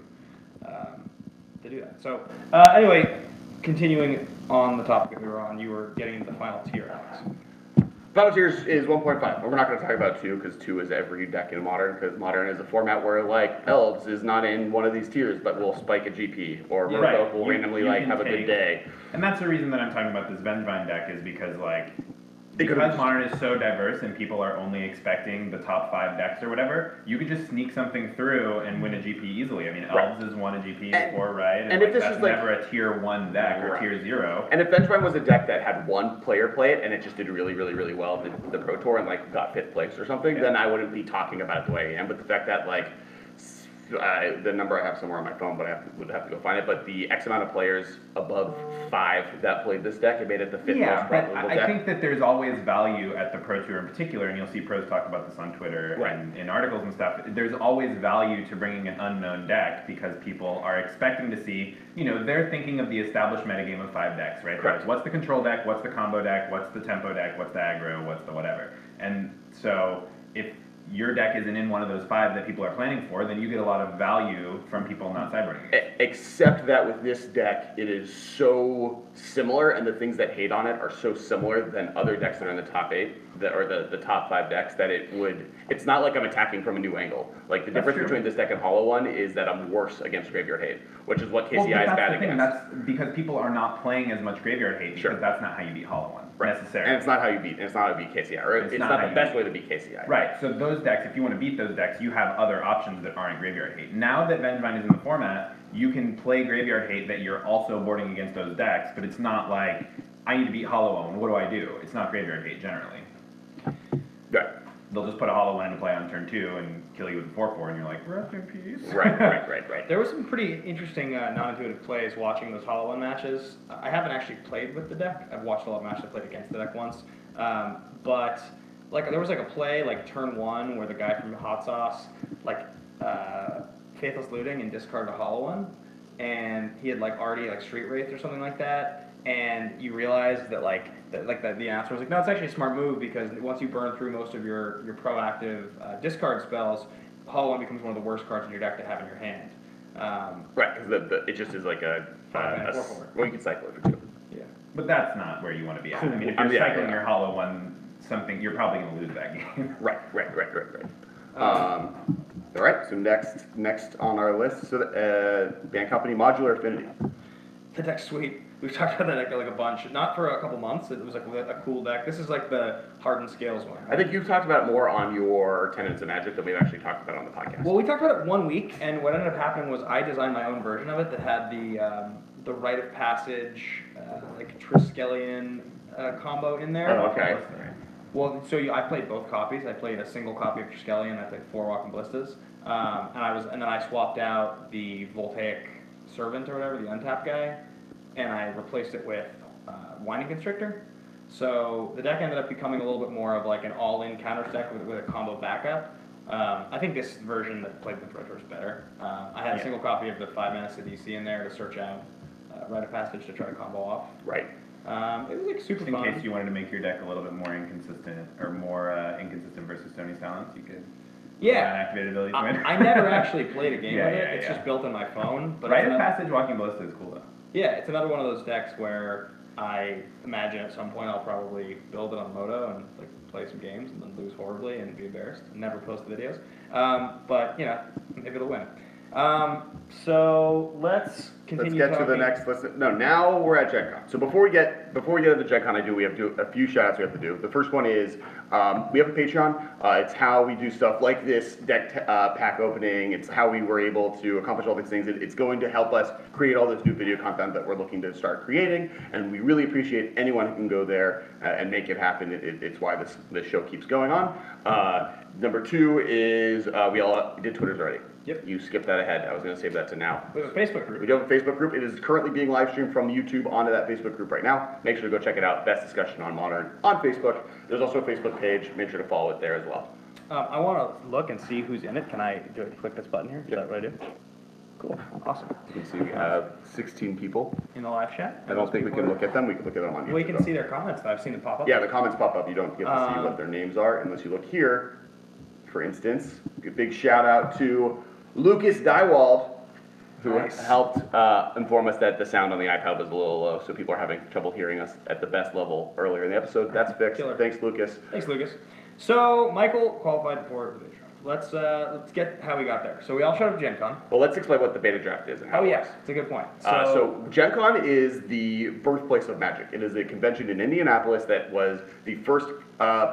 do that. So anyway, continuing on the topic that we were on, you were getting into the final tier, Alex. Final tiers is 1.5, but we're not going to talk about 2 because 2 is every deck in Modern, because Modern is a format where like Elves is not in one of these tiers, but will spike a GP, or Yeah, Merfolk right. will You- randomly you like can have a good take- day. And that's the reason that I'm talking about this Vengevine deck is because like It could've because just- Modern is so diverse and people are only expecting the top 5 decks or whatever, you could just sneak something through and win a GP easily. I mean, Right. Elves has won a GP And- before, right? and if this that's is, like- never a tier 1 deck or Right. tier 0. And if Vengevine was a deck that had one player play it and it just did really, really, really well in the Pro Tour and like got 5th place or something, then I wouldn't be talking about it the way I am. But the fact that like the number I have somewhere on my phone, but would have to go find it. But the X amount of players above 5 that played this deck, it made it the 5th Yeah, most but profitable I deck. think that there's always value at the Pro Tour in particular, and you'll see pros talk about this on Twitter Right. and in articles and stuff. There's always value to bringing an unknown deck because people are expecting to see, you know, they're thinking of the established metagame of 5 decks, right? Correct. Like, what's the control deck, what's the combo deck, what's the tempo deck, what's the aggro, what's the whatever. And so if your deck isn't in one of those 5 that people are planning for, then you get a lot of value from people not sideboarding against. Except that with this deck, it is so similar, and the things that hate on it are so similar than other decks that are in the top 8, or the top 5 decks, that it's not like I'm attacking from a new angle. Like, the That's difference true. between this deck and Hollow One is that I'm worse against Graveyard Hate, which is what KCI Well, but is that's bad the thing, against. that's because people are not playing as much Graveyard Hate because Sure. that's not how you beat Hollow One, Right. necessarily. And it's not how you beat KCI, or it's It's not not how the you best beat- way to beat KCI. Right, so those decks, if you want to beat those decks, you have other options that aren't Graveyard Hate. Now that Vengevine is in the format, you can play Graveyard Hate that you're also boarding against those decks, but it's not like, I need to beat Hollow One, what do I do? It's not Graveyard Hate generally. Right, They'll just put a Hollow One into play on turn 2 and kill you with a 4/4, and you're like, rest in peace. right. There were some pretty interesting non-intuitive plays watching those Hollow One matches. I haven't actually played with the deck. I've watched a lot of matches. I played against the deck once, but like there was like a play like turn 1 where the guy from Hot Sauce like Faithless Looting and discarded a Hollow One, and he had like already like Street Wraith or something like that, and you realize that the answer was like, no, it's actually a smart move because once you burn through most of your proactive discard spells, Hollow One becomes one of the worst cards in your deck to have in your hand. Right, because it just is like a 4/4. well, you can cycle it for 2. Yeah. But that's not where you want to be at. I mean, if you're Yeah, cycling yeah. your Hollow One something, you're probably going to lose that game. Right. All right, so next on our list, so Band Company Modular Affinity. The deck's sweet. We've talked about that deck like a bunch. Not for a couple months. It was like a cool deck. This is like the Hardened Scales one. I think you've talked about it more on your Tenets of Magic than we've actually talked about on the podcast. Well, we talked about it 1 week, and what ended up happening was I designed my own version of it that had the Rite of Passage, like Triskelion combo in there. Oh, okay. Well, so I played both copies. I played a single copy of Triskelion. I played 4 Walking Ballistas, and then I swapped out the Voltaic Servant or whatever, the untap guy, and I replaced it with Winding Constrictor. So the deck ended up becoming a little bit more of like an all-in counter deck with a combo backup. I think this version that played with Pro Tour is better. I had a single copy of the 5 mana DC in there to search out Rite of Passage to try to combo off. Right. It was like super In fun. case you wanted to make your deck a little bit more inconsistent, or more inconsistent versus Stony Silence, you could. Yeah. Activated abilities win. I never actually played a game Yeah, with it. yeah, It's yeah. just built in my phone. But Rite it's of another- Passage Walking Ballista is cool though. Yeah, it's another one of those decks where I imagine at some point I'll probably build it on Moto and like play some games and then lose horribly and be embarrassed and never post the videos. But you know, maybe it'll win. So let's continue. Let's get to the talking. next. Now we're at Gen Con. So before we get into Gen Con, we have to do a few shout outs we have to do. The first one is we have a Patreon. It's how we do stuff like this deck pack opening. It's how we were able to accomplish all these things. It's going to help us create all this new video content that we're looking to start creating, and we really appreciate anyone who can go there and make it happen. It's why this show keeps going on. Number two is we all did Twitters already. Yep. You skipped that ahead. I was going to save that to now. We have a Facebook group. We do have a Facebook group. It is currently being live streamed from YouTube onto that Facebook group right now. Make sure to go check it out. Best discussion on Modern on Facebook. There's also a Facebook page. Make sure to follow it there as well. I want to look and see who's in it. Can I click this button here? Is Yep. that what I do? Cool. Awesome. You can see we have 16 people. In the live chat? I don't think we can look at them. We can look at them on YouTube. We can though. see their comments. I've seen them pop up. Yeah, the comments pop up. You don't get to see what their names are unless you look here. For instance, a big shout out to Lucas Dywald, who Nice. helped inform us that the sound on the iPad was a little low, so people are having trouble hearing us at the best level earlier in the episode. That's fixed. Killer. Thanks, Lucas. Thanks, Lucas. So Michael qualified for the Patreon. Let's get how we got there. So we all showed up at Gen Con. Well, let's explain what the beta draft is and how Oh it yeah, works. it's a good point. So Gen Con is the birthplace of Magic. It is a convention in Indianapolis that was the first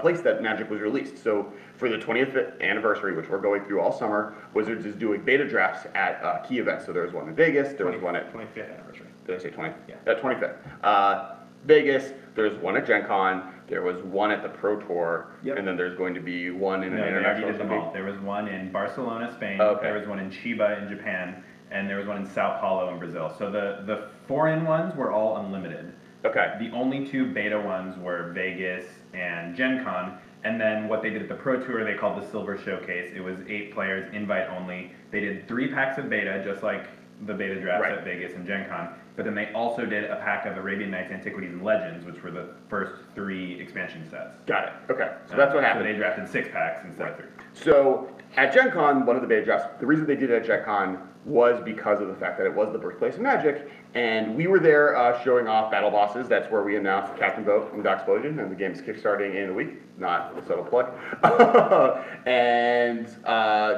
place that Magic was released. So for the 20th anniversary, which we're going through all summer, Wizards is doing beta drafts at key events. So there was one in Vegas, there was one at, 25th anniversary. did I say 20? Yeah. 25th. Vegas, there's one at Gen Con, there was one at the Pro Tour, Yep. and then there's going to be one in No, an they already international did them something. all. There was one in Barcelona, Spain. Oh, okay. There was one in Chiba in Japan, and there was one in Sao Paulo in Brazil. So the foreign ones were all unlimited. Okay. The only two beta ones were Vegas and Gen Con. And then what they did at the Pro Tour, they called the Silver Showcase. It was 8 players, invite only. They did 3 packs of beta, just like the beta drafts Right. at Vegas and Gen Con. But then they also did a pack of Arabian Nights, Antiquities, and Legends, which were the first 3 expansion sets. Got it. Okay. So that's what happened. So they drafted 6 packs instead of 3. So at Gen Con, one of the beta drafts, the reason they did it at Gen Con was because of the fact that it was the birthplace of Magic, and we were there showing off Battle Bosses. That's where we announced Captain Vote from Doxplosion, and the game's kickstarting in a week. Not a subtle plug. And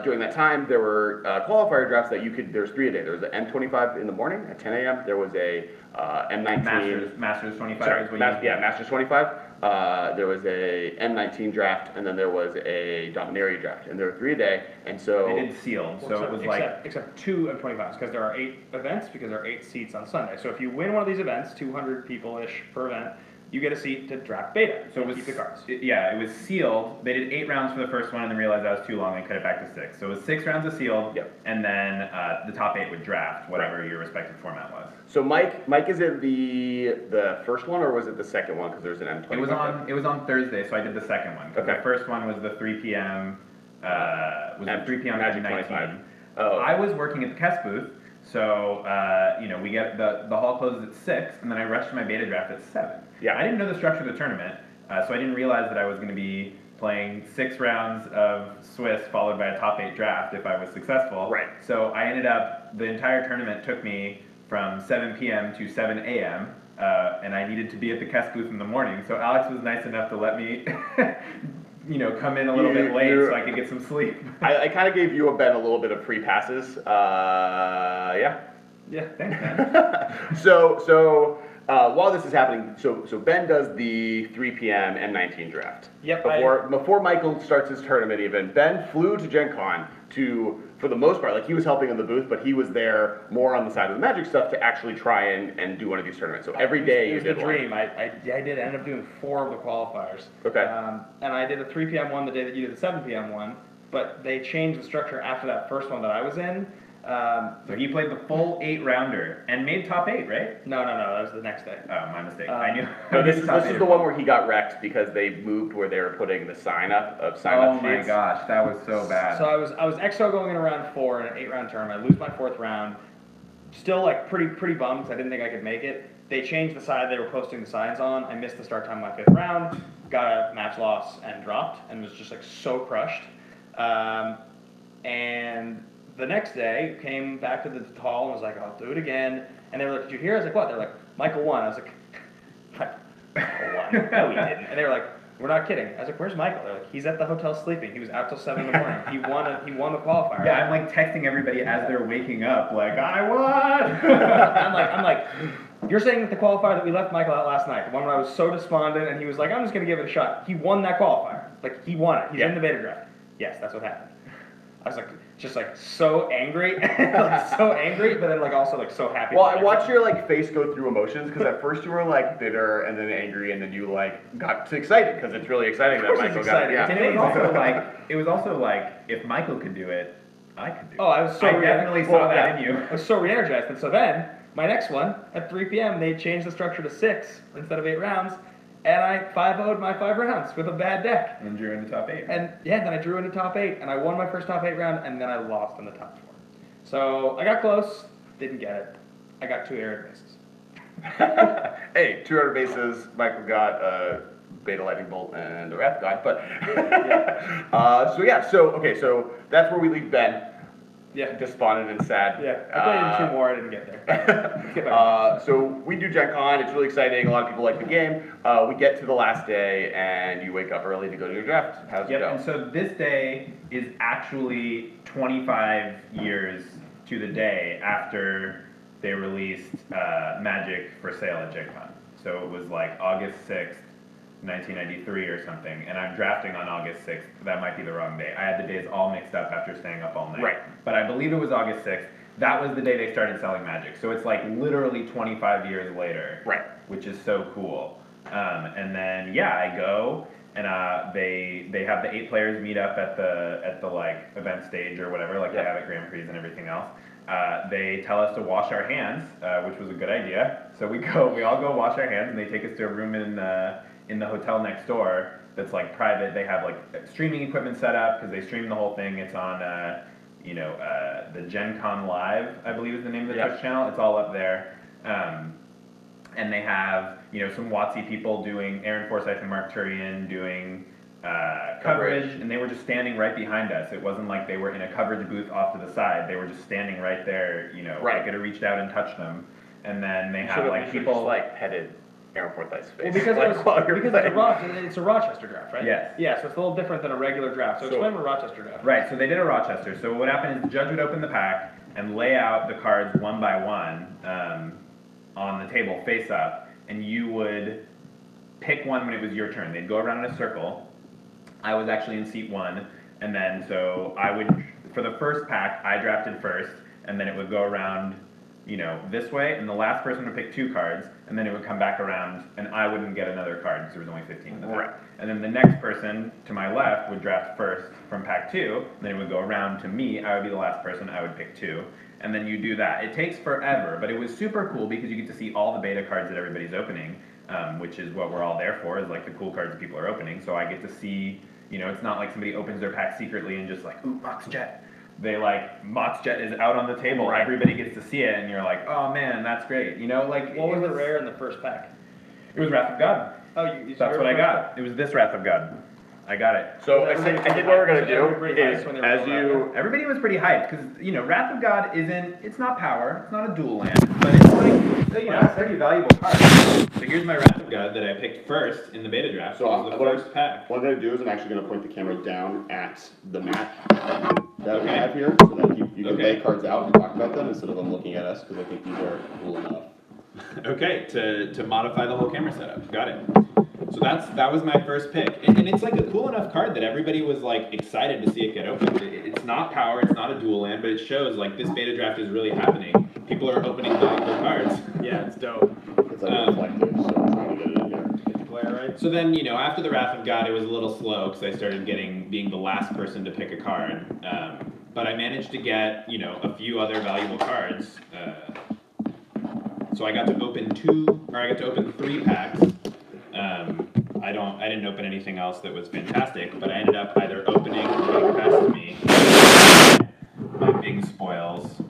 during that time, there were qualifier drafts that you could. There's 3 a day. There was an M25 in the morning at 10 a.m. There was a M19. Masters 25 Sorry, is what you Masters 25. There was a M19 draft, and then there was a Dominaria draft, and there were 3 a day. And so They did sealed, so Well, it was except 2 M25s because there are 8 events because there are 8 seats on Sunday. So if you win one of these events, 200 people-ish per event, you get a seat to draft beta. So it was keep the cards. Yeah, it was sealed. They did 8 rounds for the first one, and then realized that was too long and cut it back to 6. So it was 6 rounds of sealed, Yep. and then the top 8 would draft whatever your respective format was. So Mike, is it the first one or was it the second one? Because there's an M25. It was on Thursday, so I did the second one. 'Cause Okay. The first one was the 3 p.m. And 3 p.m. Magic Magic 25. 19. Oh. I was working at the Kess booth, so we get the hall closes at 6, and then I rushed my beta draft at 7. Yeah. I didn't know the structure of the tournament, so I didn't realize that I was going to be playing 6 rounds of Swiss followed by a top 8 draft if I was successful. Right. So I ended up, the entire tournament took me from 7 p.m. to 7 a.m., and I needed to be at the Kess booth in the morning. So Alex was nice enough to let me, come in a little bit late so I could get some sleep. I kind of gave you a Ben a little bit of free passes. Yeah. Yeah, thanks, man. So while this is happening, so Ben does the 3 p.m. M19 draft. Yep, Before Michael starts his tournament even, Ben flew to Gen Con to, for the most part, like he was helping in the booth, but he was there more on the side of the Magic stuff to actually try and do one of these tournaments. So every day It you was did the one. dream. I did end up doing 4 of the qualifiers. Okay. And I did a 3 p.m. one the day that you did the 7 p.m. one, but they changed the structure after that first one that I was in. So he played the full 8-rounder and made top 8, right? No, that was the next day. Oh, my mistake. I knew. No, this Top is eight. the one where he got wrecked because they moved where they were putting the sign up sheets. Oh my gosh, that was so bad. So I was EXO going in round 4 in an 8-round tournament. I lose my 4th round. Still like pretty bummed because I didn't think I could make it. they changed the side they were posting the signs on. I missed the start time of my 5th round, got a match loss and dropped, and was just like so crushed. And the next day, came back to the hall and was like, I'll do it again. And they were like, did you hear? I was like, what? They're like, Michael won. I was like, Michael won. No, he didn't. And they were like, we're not kidding. I was like, where's Michael? They're like, he's at the hotel sleeping. He was out till 7 in the morning. He won the qualifier. Yeah, I'm like texting everybody as they're waking up, like, I won! I'm like, you're saying that the qualifier that we left Michael out last night, the one where I was so despondent and he was like, I'm just going to give it a shot. He won that qualifier. Like, he won it. He's in the beta draft. Yes, that's what happened. I was like, just like so angry, like so angry, but then like also like so happy. Well, I watched your like face go through emotions because at first you were like bitter and then angry and then you like got excited because it's really exciting that Michael got it. Yeah. And it was also like, if Michael could do it, I could do it. Oh, I was so I definitely saw that in you. I was so re-energized, and so then my next one at 3 p.m. they changed the structure to 6 instead of 8 rounds, and I 5-0'd my 5 rounds with a bad deck. And drew in the top 8. And yeah, then I drew into top 8, and I won my first top 8 round, and then I lost in the top 4. So I got close, didn't get it. I got 2 arid bases. Hey, 200 bases. Michael got a Beta Lightning Bolt and a Wrath God, but so that's where we leave Ben. Yeah. Despondent and sad. Yeah, I played in 2 more, I didn't get there. So we do Gen Con, it's really exciting, a lot of people like the game. We get to the last day and you wake up early to go to your draft. How's it go? And so this day is actually 25 years to the day after they released Magic for sale at Gen Con. So it was like August 6th, 1993 or something, and I'm drafting on August 6th. That might be the wrong day. I had the days all mixed up after staying up all night. Right. But I believe it was August 6th. That was the day they started selling Magic. So it's like literally 25 years later. Right. Which is so cool. And then yeah, I go and they have the 8 players meet up at the like event stage or whatever, like they have at Grand Prix and everything else. They tell us to wash our hands, which was a good idea. So we all go wash our hands, and they take us to a room in the hotel next door that's like private. They have like streaming equipment set up because they stream the whole thing. It's on the Gen Con Live, I believe is the name of the Twitch channel. It's all up there. And they have some WotC people doing, Aaron Forsyth and Mark Turian doing coverage, and they were just standing right behind us. It wasn't like they were in a coverage booth off to the side. They were just standing right there. I could have reached out and touched them. And then they have like people just, like petted Aaron Forsyth's face. Well, because it's a Rochester draft, right? Yes. Yeah, so it's a little different than a regular draft. So explain what a Rochester draft is. Right, so they did a Rochester. So what happened is the judge would open the pack and lay out the cards one by one on the table face up, and you would pick one when it was your turn. They'd go around in a circle. I was actually in seat 1, and then so I would, for the first pack, I drafted first, and then it would go around this way, and the last person would pick 2 cards, and then it would come back around, and I wouldn't get another card because there was only 15 in the pack. Right. And then the next person to my left would draft first from pack 2, and then it would go around to me. I would be the last person. I would pick 2, and then you do that. It takes forever, but it was super cool because you get to see all the beta cards that everybody's opening, which is what we're all there for, is like the cool cards that people are opening. So I get to see, it's not like somebody opens their pack secretly and just like, ooh, Mox Jet. They Mox Jet is out on the table. Right. Everybody gets to see it, and you're like, oh man, that's great. What was the rare in the first pack? It was Wrath of God. Oh, that's what I got. It was this Wrath of God. I got it. So I think what we're gonna do is, everybody was pretty hyped because Wrath of God it's not power, it's not a dual land, but it's like a pretty valuable card. So here's my Wrath of God that I picked first in the beta draft. So it was the first pack. What I'm gonna do is I'm actually gonna point the camera down at the map that we have here, so that you can lay cards out and talk about them instead of them looking at us, because I think these are cool enough. Okay, to modify the whole camera setup. Got it. So that was my first pick, and it's like a cool enough card that everybody was like excited to see it get opened. It's not power, it's not a dual land, but it shows like this beta draft is really happening. People are opening valuable cards. Yeah, it's dope. It's like reflective, so I'm trying to get it in here. Player, right? So then after the Wrath of God, it was a little slow because I started being the last person to pick a card, but I managed to get a few other valuable cards. So I got to open 3 packs. I didn't open anything else that was fantastic, but I ended up either opening or past me my big spoils.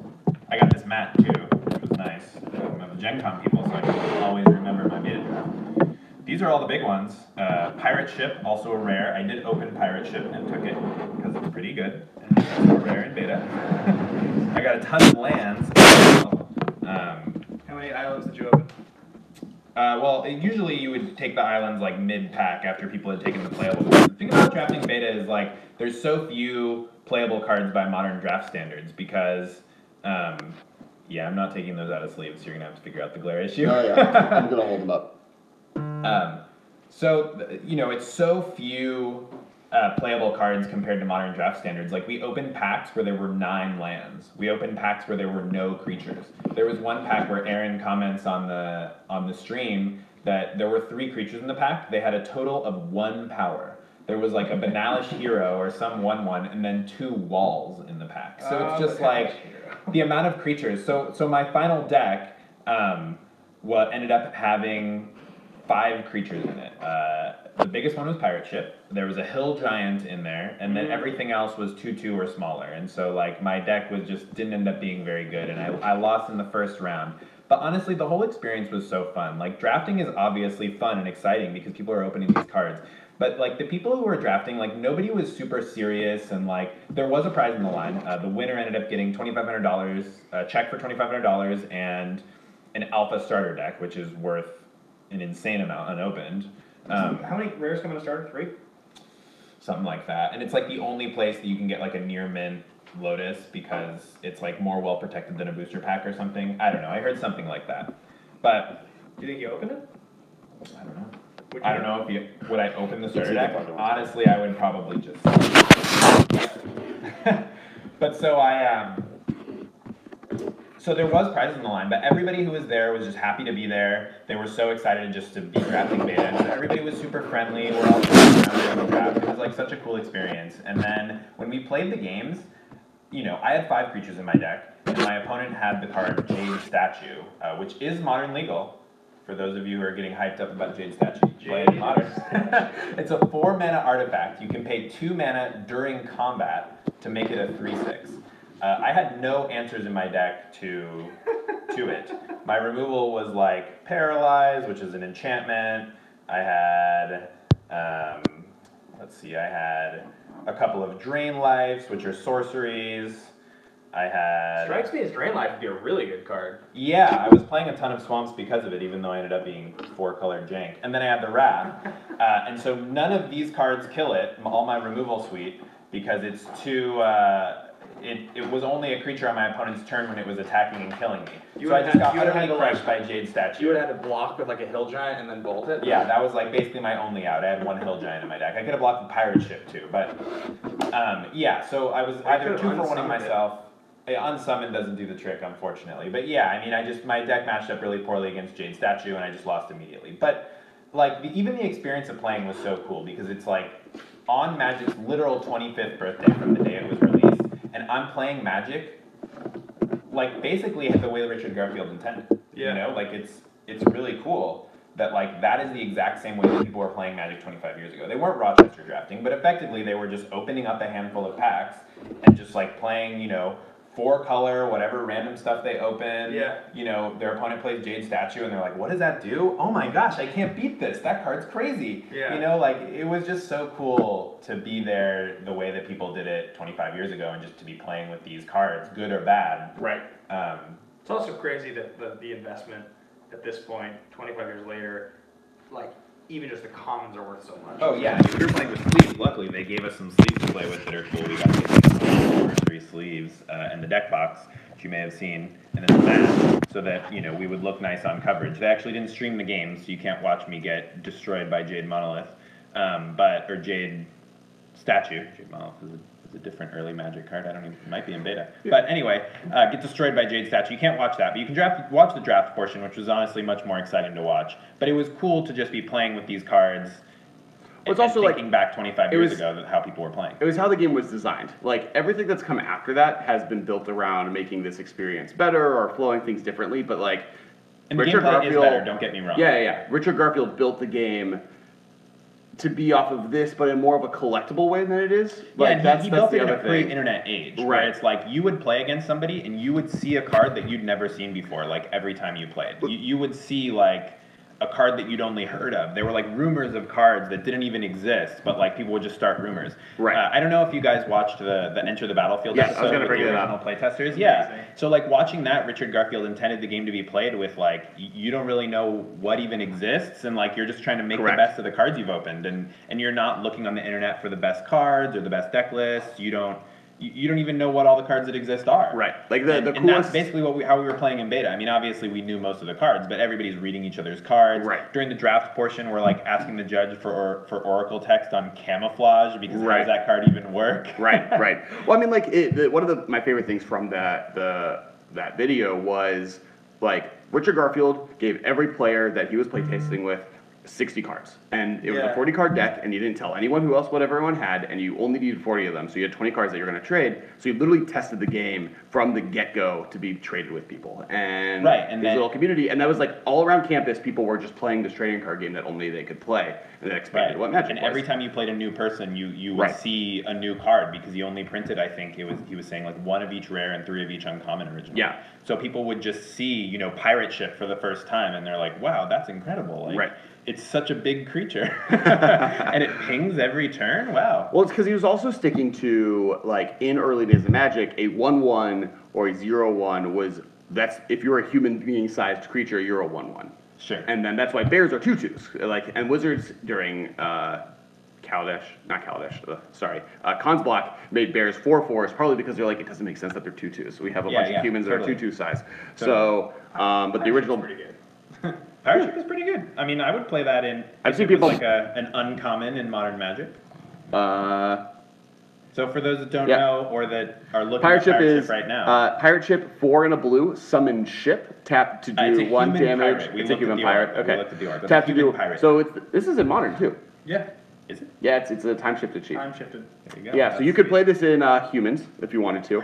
I got this mat too, which was nice. Of Gen Con people, so I can always remember my beta draft. These are all the big ones. Pirate Ship, also a rare. I did open Pirate Ship and took it because it's pretty good. And it's also a rare in beta. I got a ton of lands. How many islands did you open? Well, usually you would take the islands like mid-pack after people had taken the playable cards. The thing about drafting beta is like there's so few playable cards by modern draft standards because, yeah, I'm not taking those out of sleeves, so you're gonna have to figure out the glare issue. Oh yeah, I'm gonna hold them up. So, you know, it's so few playable cards compared to modern draft standards. Like, we opened packs where there were 9 lands. We opened packs where there were no creatures. There was one pack where Aaron comments on the stream that there were 3 creatures in the pack. They had a total of 1 power. There was like a Banalish Hero or some 1/1, and then 2 walls in the pack. So it's just like the amount of creatures. So my final deck, ended up having 5 creatures in it. The biggest one was Pirate Ship. There was a Hill Giant in there, and then everything else was 2/2 or smaller. And so like my deck didn't end up being very good, and I lost in the first round. But honestly, the whole experience was so fun. Like, drafting is obviously fun and exciting because people are opening these cards. But like the people who were drafting, like nobody was super serious, and like there was a prize in the line. The winner ended up getting $2,500, a check for $2,500, and an alpha starter deck, which is worth an insane amount unopened. How many rares come in a starter? 3? Something like that. And it's like the only place that you can get like a near mint Lotus because it's like more well protected than a booster pack or something. I don't know. I heard something like that. But Do you think you opened it? I don't know. Would I you? don't know would I open the starter see the deck? fucking one. Honestly, I would probably just. But so there was prizes in the line, but everybody who was there was just happy to be there. They were so excited just to be drafting beta. And everybody was super friendly. We're all around during the draft. It was like such a cool experience. And then when we played the games, you know, I had 5 creatures in my deck, and my opponent had the card Jade Statue, which is modern legal. For those of you who are getting hyped up about Jade Statue, play it modern. It's a 4-mana artifact. You can pay 2 mana during combat to make it a 3/6. I had no answers in my deck to it. My removal was like Paralyze, which is an enchantment. I had, I had a couple of Drain Lives, which are sorceries. I had... Strikes me as Drain Life would be a really good card. Yeah, I was playing a ton of Swamps because of it, even though I ended up being 4-color jank. And then I had the Wrath. And so none of these cards kill it, all my removal suite, because it's too... It was only a creature on my opponent's turn when it was attacking and killing me. So I just got utterly crushed by Jade Statue. You would have had to block with like a Hill Giant and then bolt it? Yeah, that was like basically my only out. I had 1 Hill Giant in my deck. I could have blocked the Pirate Ship too, but yeah, so I was either 2 for 1ing myself. Unsummon doesn't do the trick, unfortunately. But yeah, I mean, my deck matched up really poorly against Jade Statue, and I just lost immediately. But like, even the experience of playing was so cool because it's like on Magic's literal 25th birthday from the day it was released, and I'm playing Magic like basically the way Richard Garfield intended. Yeah. You know, like it's really cool that like that is the exact same way that people were playing Magic 25 years ago. They weren't Rochester drafting, but effectively they were just opening up a handful of packs and just like playing, you know, 4-color, whatever random stuff they open. Yeah. You know, their opponent plays Jade Statue and they're like, what does that do? Oh my gosh, I can't beat this. That card's crazy. Yeah. You know, like it was just so cool to be there the way that people did it 25 years ago and just to be playing with these cards, good or bad. Right. It's also crazy that the investment at this point, 25 years later, like even just the commons are worth so much. Oh yeah, I mean, we were playing with sleeves. Luckily, they gave us some sleeves to play with that are cool. We got the 3 sleeves and the deck box, which you may have seen, and then the mat, so that, you know, we would look nice on coverage. They actually didn't stream the game, so you can't watch me get destroyed by Jade Monolith, or Jade Statue. Jade Monolith is a different early Magic card. I don't even, it might be in beta. But anyway, get destroyed by Jade Statue. You can't watch that, but you can watch the draft portion, which was honestly much more exciting to watch. But it was cool to just be playing with these cards. Well, it's also like thinking back 25 years ago, how people were playing. It was how the game was designed. Like everything that's come after that has been built around making this experience better or flowing things differently. But like, And the gameplay is better. Don't get me wrong. Yeah. Richard Garfield built the game to be off of this, but in more of a collectible way than it is. Yeah, Like, and he built the it in a other thing. pre-internet age, Right. where it's like you would play against somebody and you would see a card that you'd never seen before, like every time you played. You would see like a card that you'd only heard of. There were like rumors of cards that didn't even exist, but like people would just start rumors. Right. I don't know if you guys watched the Enter the Battlefield Yes, I was episode gonna with bring the it original up. playtesters. Yeah. Amazing. So like watching that, Richard Garfield intended the game to be played with like you don't really know what even exists, and like you're just trying to make Correct. the best of the cards you've opened, and you're not looking on the internet for the best cards or the best deck lists. You don't even know what all the cards that exist are. Right. Like And the that's coolest. basically how we were playing in beta. I mean, obviously we knew most of the cards, but everybody's reading each other's cards. Right. During the draft portion, we're like asking the judge for Oracle text on camouflage because how Right. does that card even work? Right, right. Well, I mean, like one of my favorite things from that video was like Richard Garfield gave every player that he was playtesting with 60 cards, and it was a Yeah. 40 card deck, and you didn't tell anyone who else what everyone had, and you only needed 40 of them, so you had 20 cards that you're going to trade. So you literally tested the game from the get go to be traded with people, and Right, and this then- little community, and that was like all around campus. People were just playing this trading card game that only they could play, and that expanded what Magic And was. every time you played a new person, you would Right. see a new card because he only printed, I think he was saying like 1 of each rare and 3 of each uncommon originally. Yeah. So people would just see, Pirate Ship for the first time and they're like, wow, that's incredible. Like, Right. It's such a big creature. And it pings every turn. Wow. Well, it's because he was also sticking to, like, in early days of Magic, a 1/1 or a 0/1 that's if you're a human being sized creature, you're a 1/1. Sure. And then that's why bears are 2/2s. Like, and wizards during Khan's block made bears 4/4s, partly because they're like, it doesn't make sense that they're 2/2s. So we have a bunch of humans totally. that are 2/2 size. So, but the original. Pretty good. Pirate Ship is pretty good. I mean, I would play that in. I've if seen it was people- like an uncommon in Modern Magic. Uh, So for those that don't Yeah. know or that are looking Pirate at Ship Pirate is Ship right now, Pirate Ship 4 and a blue, summon ship, tap to it's do a 1 human damage. pirate. We It's a looked at human the pirate. Oracle. We Okay. looked at the Oracle. Tap to Human do. pirate. So this is in modern too. Yeah. is it? Yeah, it's a time shifted cheat. Time shifted. There you go. Yeah, so you could play this in humans if you wanted to.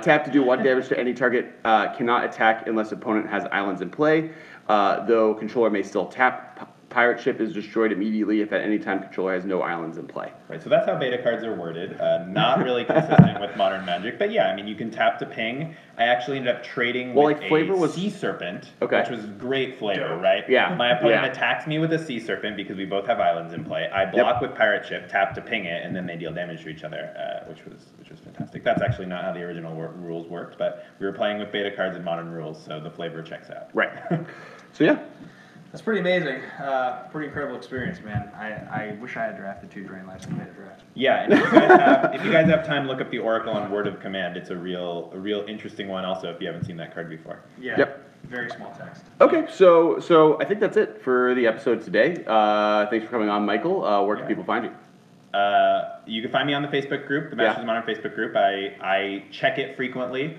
Tap to do 1 damage to any target. Cannot attack unless opponent has islands in play. Though controller may still tap. Pirate Ship is destroyed immediately if at any time controller has no islands in play. Right, so that's how beta cards are worded. Not really consistent with Modern Magic, but yeah, I mean, you can tap to ping. I actually ended up trading Well, with like, flavor a was- sea serpent, Okay. which was great flavor, right? Yeah, My opponent yeah. attacks me with a sea serpent because we both have islands in play. I block with Pirate Ship, tap to ping it, and then they deal damage to each other, which was fantastic. That's actually not how the original rules worked, but we were playing with beta cards in Modern rules, so the flavor checks out. Right. So yeah. That's pretty amazing. Pretty incredible experience, man. I wish I had drafted 2 Drain Lights in the beta draft. Yeah, and if you guys have time, look up the Oracle on Word of Command. It's a real interesting one. Also, if you haven't seen that card before. Yeah. Yep. Very small text. Okay, so I think that's it for the episode today. Thanks for coming on, Michael. Where can people find you? You can find me on the Facebook group, the Masters Yeah. of Modern Facebook group. I check it frequently.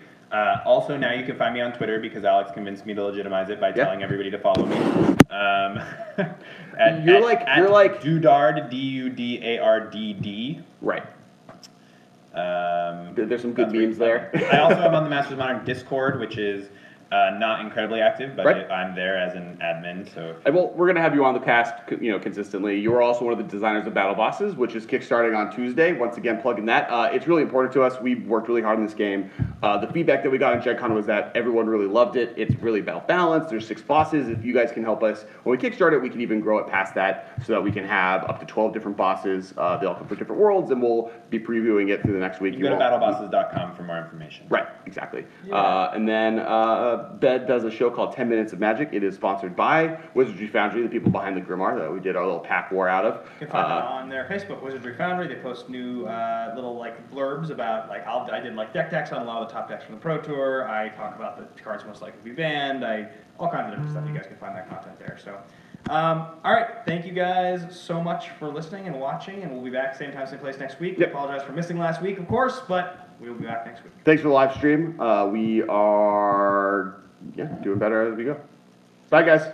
Also, now you can find me on Twitter because Alex convinced me to legitimize it by Yeah. telling everybody to follow me. You're like Dudard, DUDARDD. Right. There's some good That's where memes you there. find me. I also am on the Masters of Modern Discord, which is not incredibly active, but Right. I'm there as an admin. So Well, we're gonna have you on the cast, consistently. You are also one of the designers of Battle Bosses, which is kickstarting on Tuesday. Once again, plugging that. It's really important to us. We've worked really hard on this game. The feedback that we got on Gen Con was that everyone really loved it. It's really about balance. There's 6 bosses. If you guys can help us, when we kickstart it, we can even grow it past that so that we can have up to 12 different bosses. They all come from different worlds, and we'll be previewing it through the next week. you go to won't- battlebosses.com for more information. Right, exactly. And then Bed does a show called 10 Minutes of Magic. It is sponsored by Wizardry Foundry, the people behind the Grimoire that we did our little pack war out of. You can find that on their Facebook, Wizardry Foundry. They post new little like blurbs about like I did like deck decks on a lot of the top decks from the Pro Tour. I talk about the cards most likely to be banned. All kinds of different stuff. You guys can find that content there. So, all right, thank you guys so much for listening and watching, and we'll be back same time, same place next week. Yep. We apologize for missing last week, of course, but we will be back next week. Thanks for the live stream. We are doing better as we go. Bye, guys.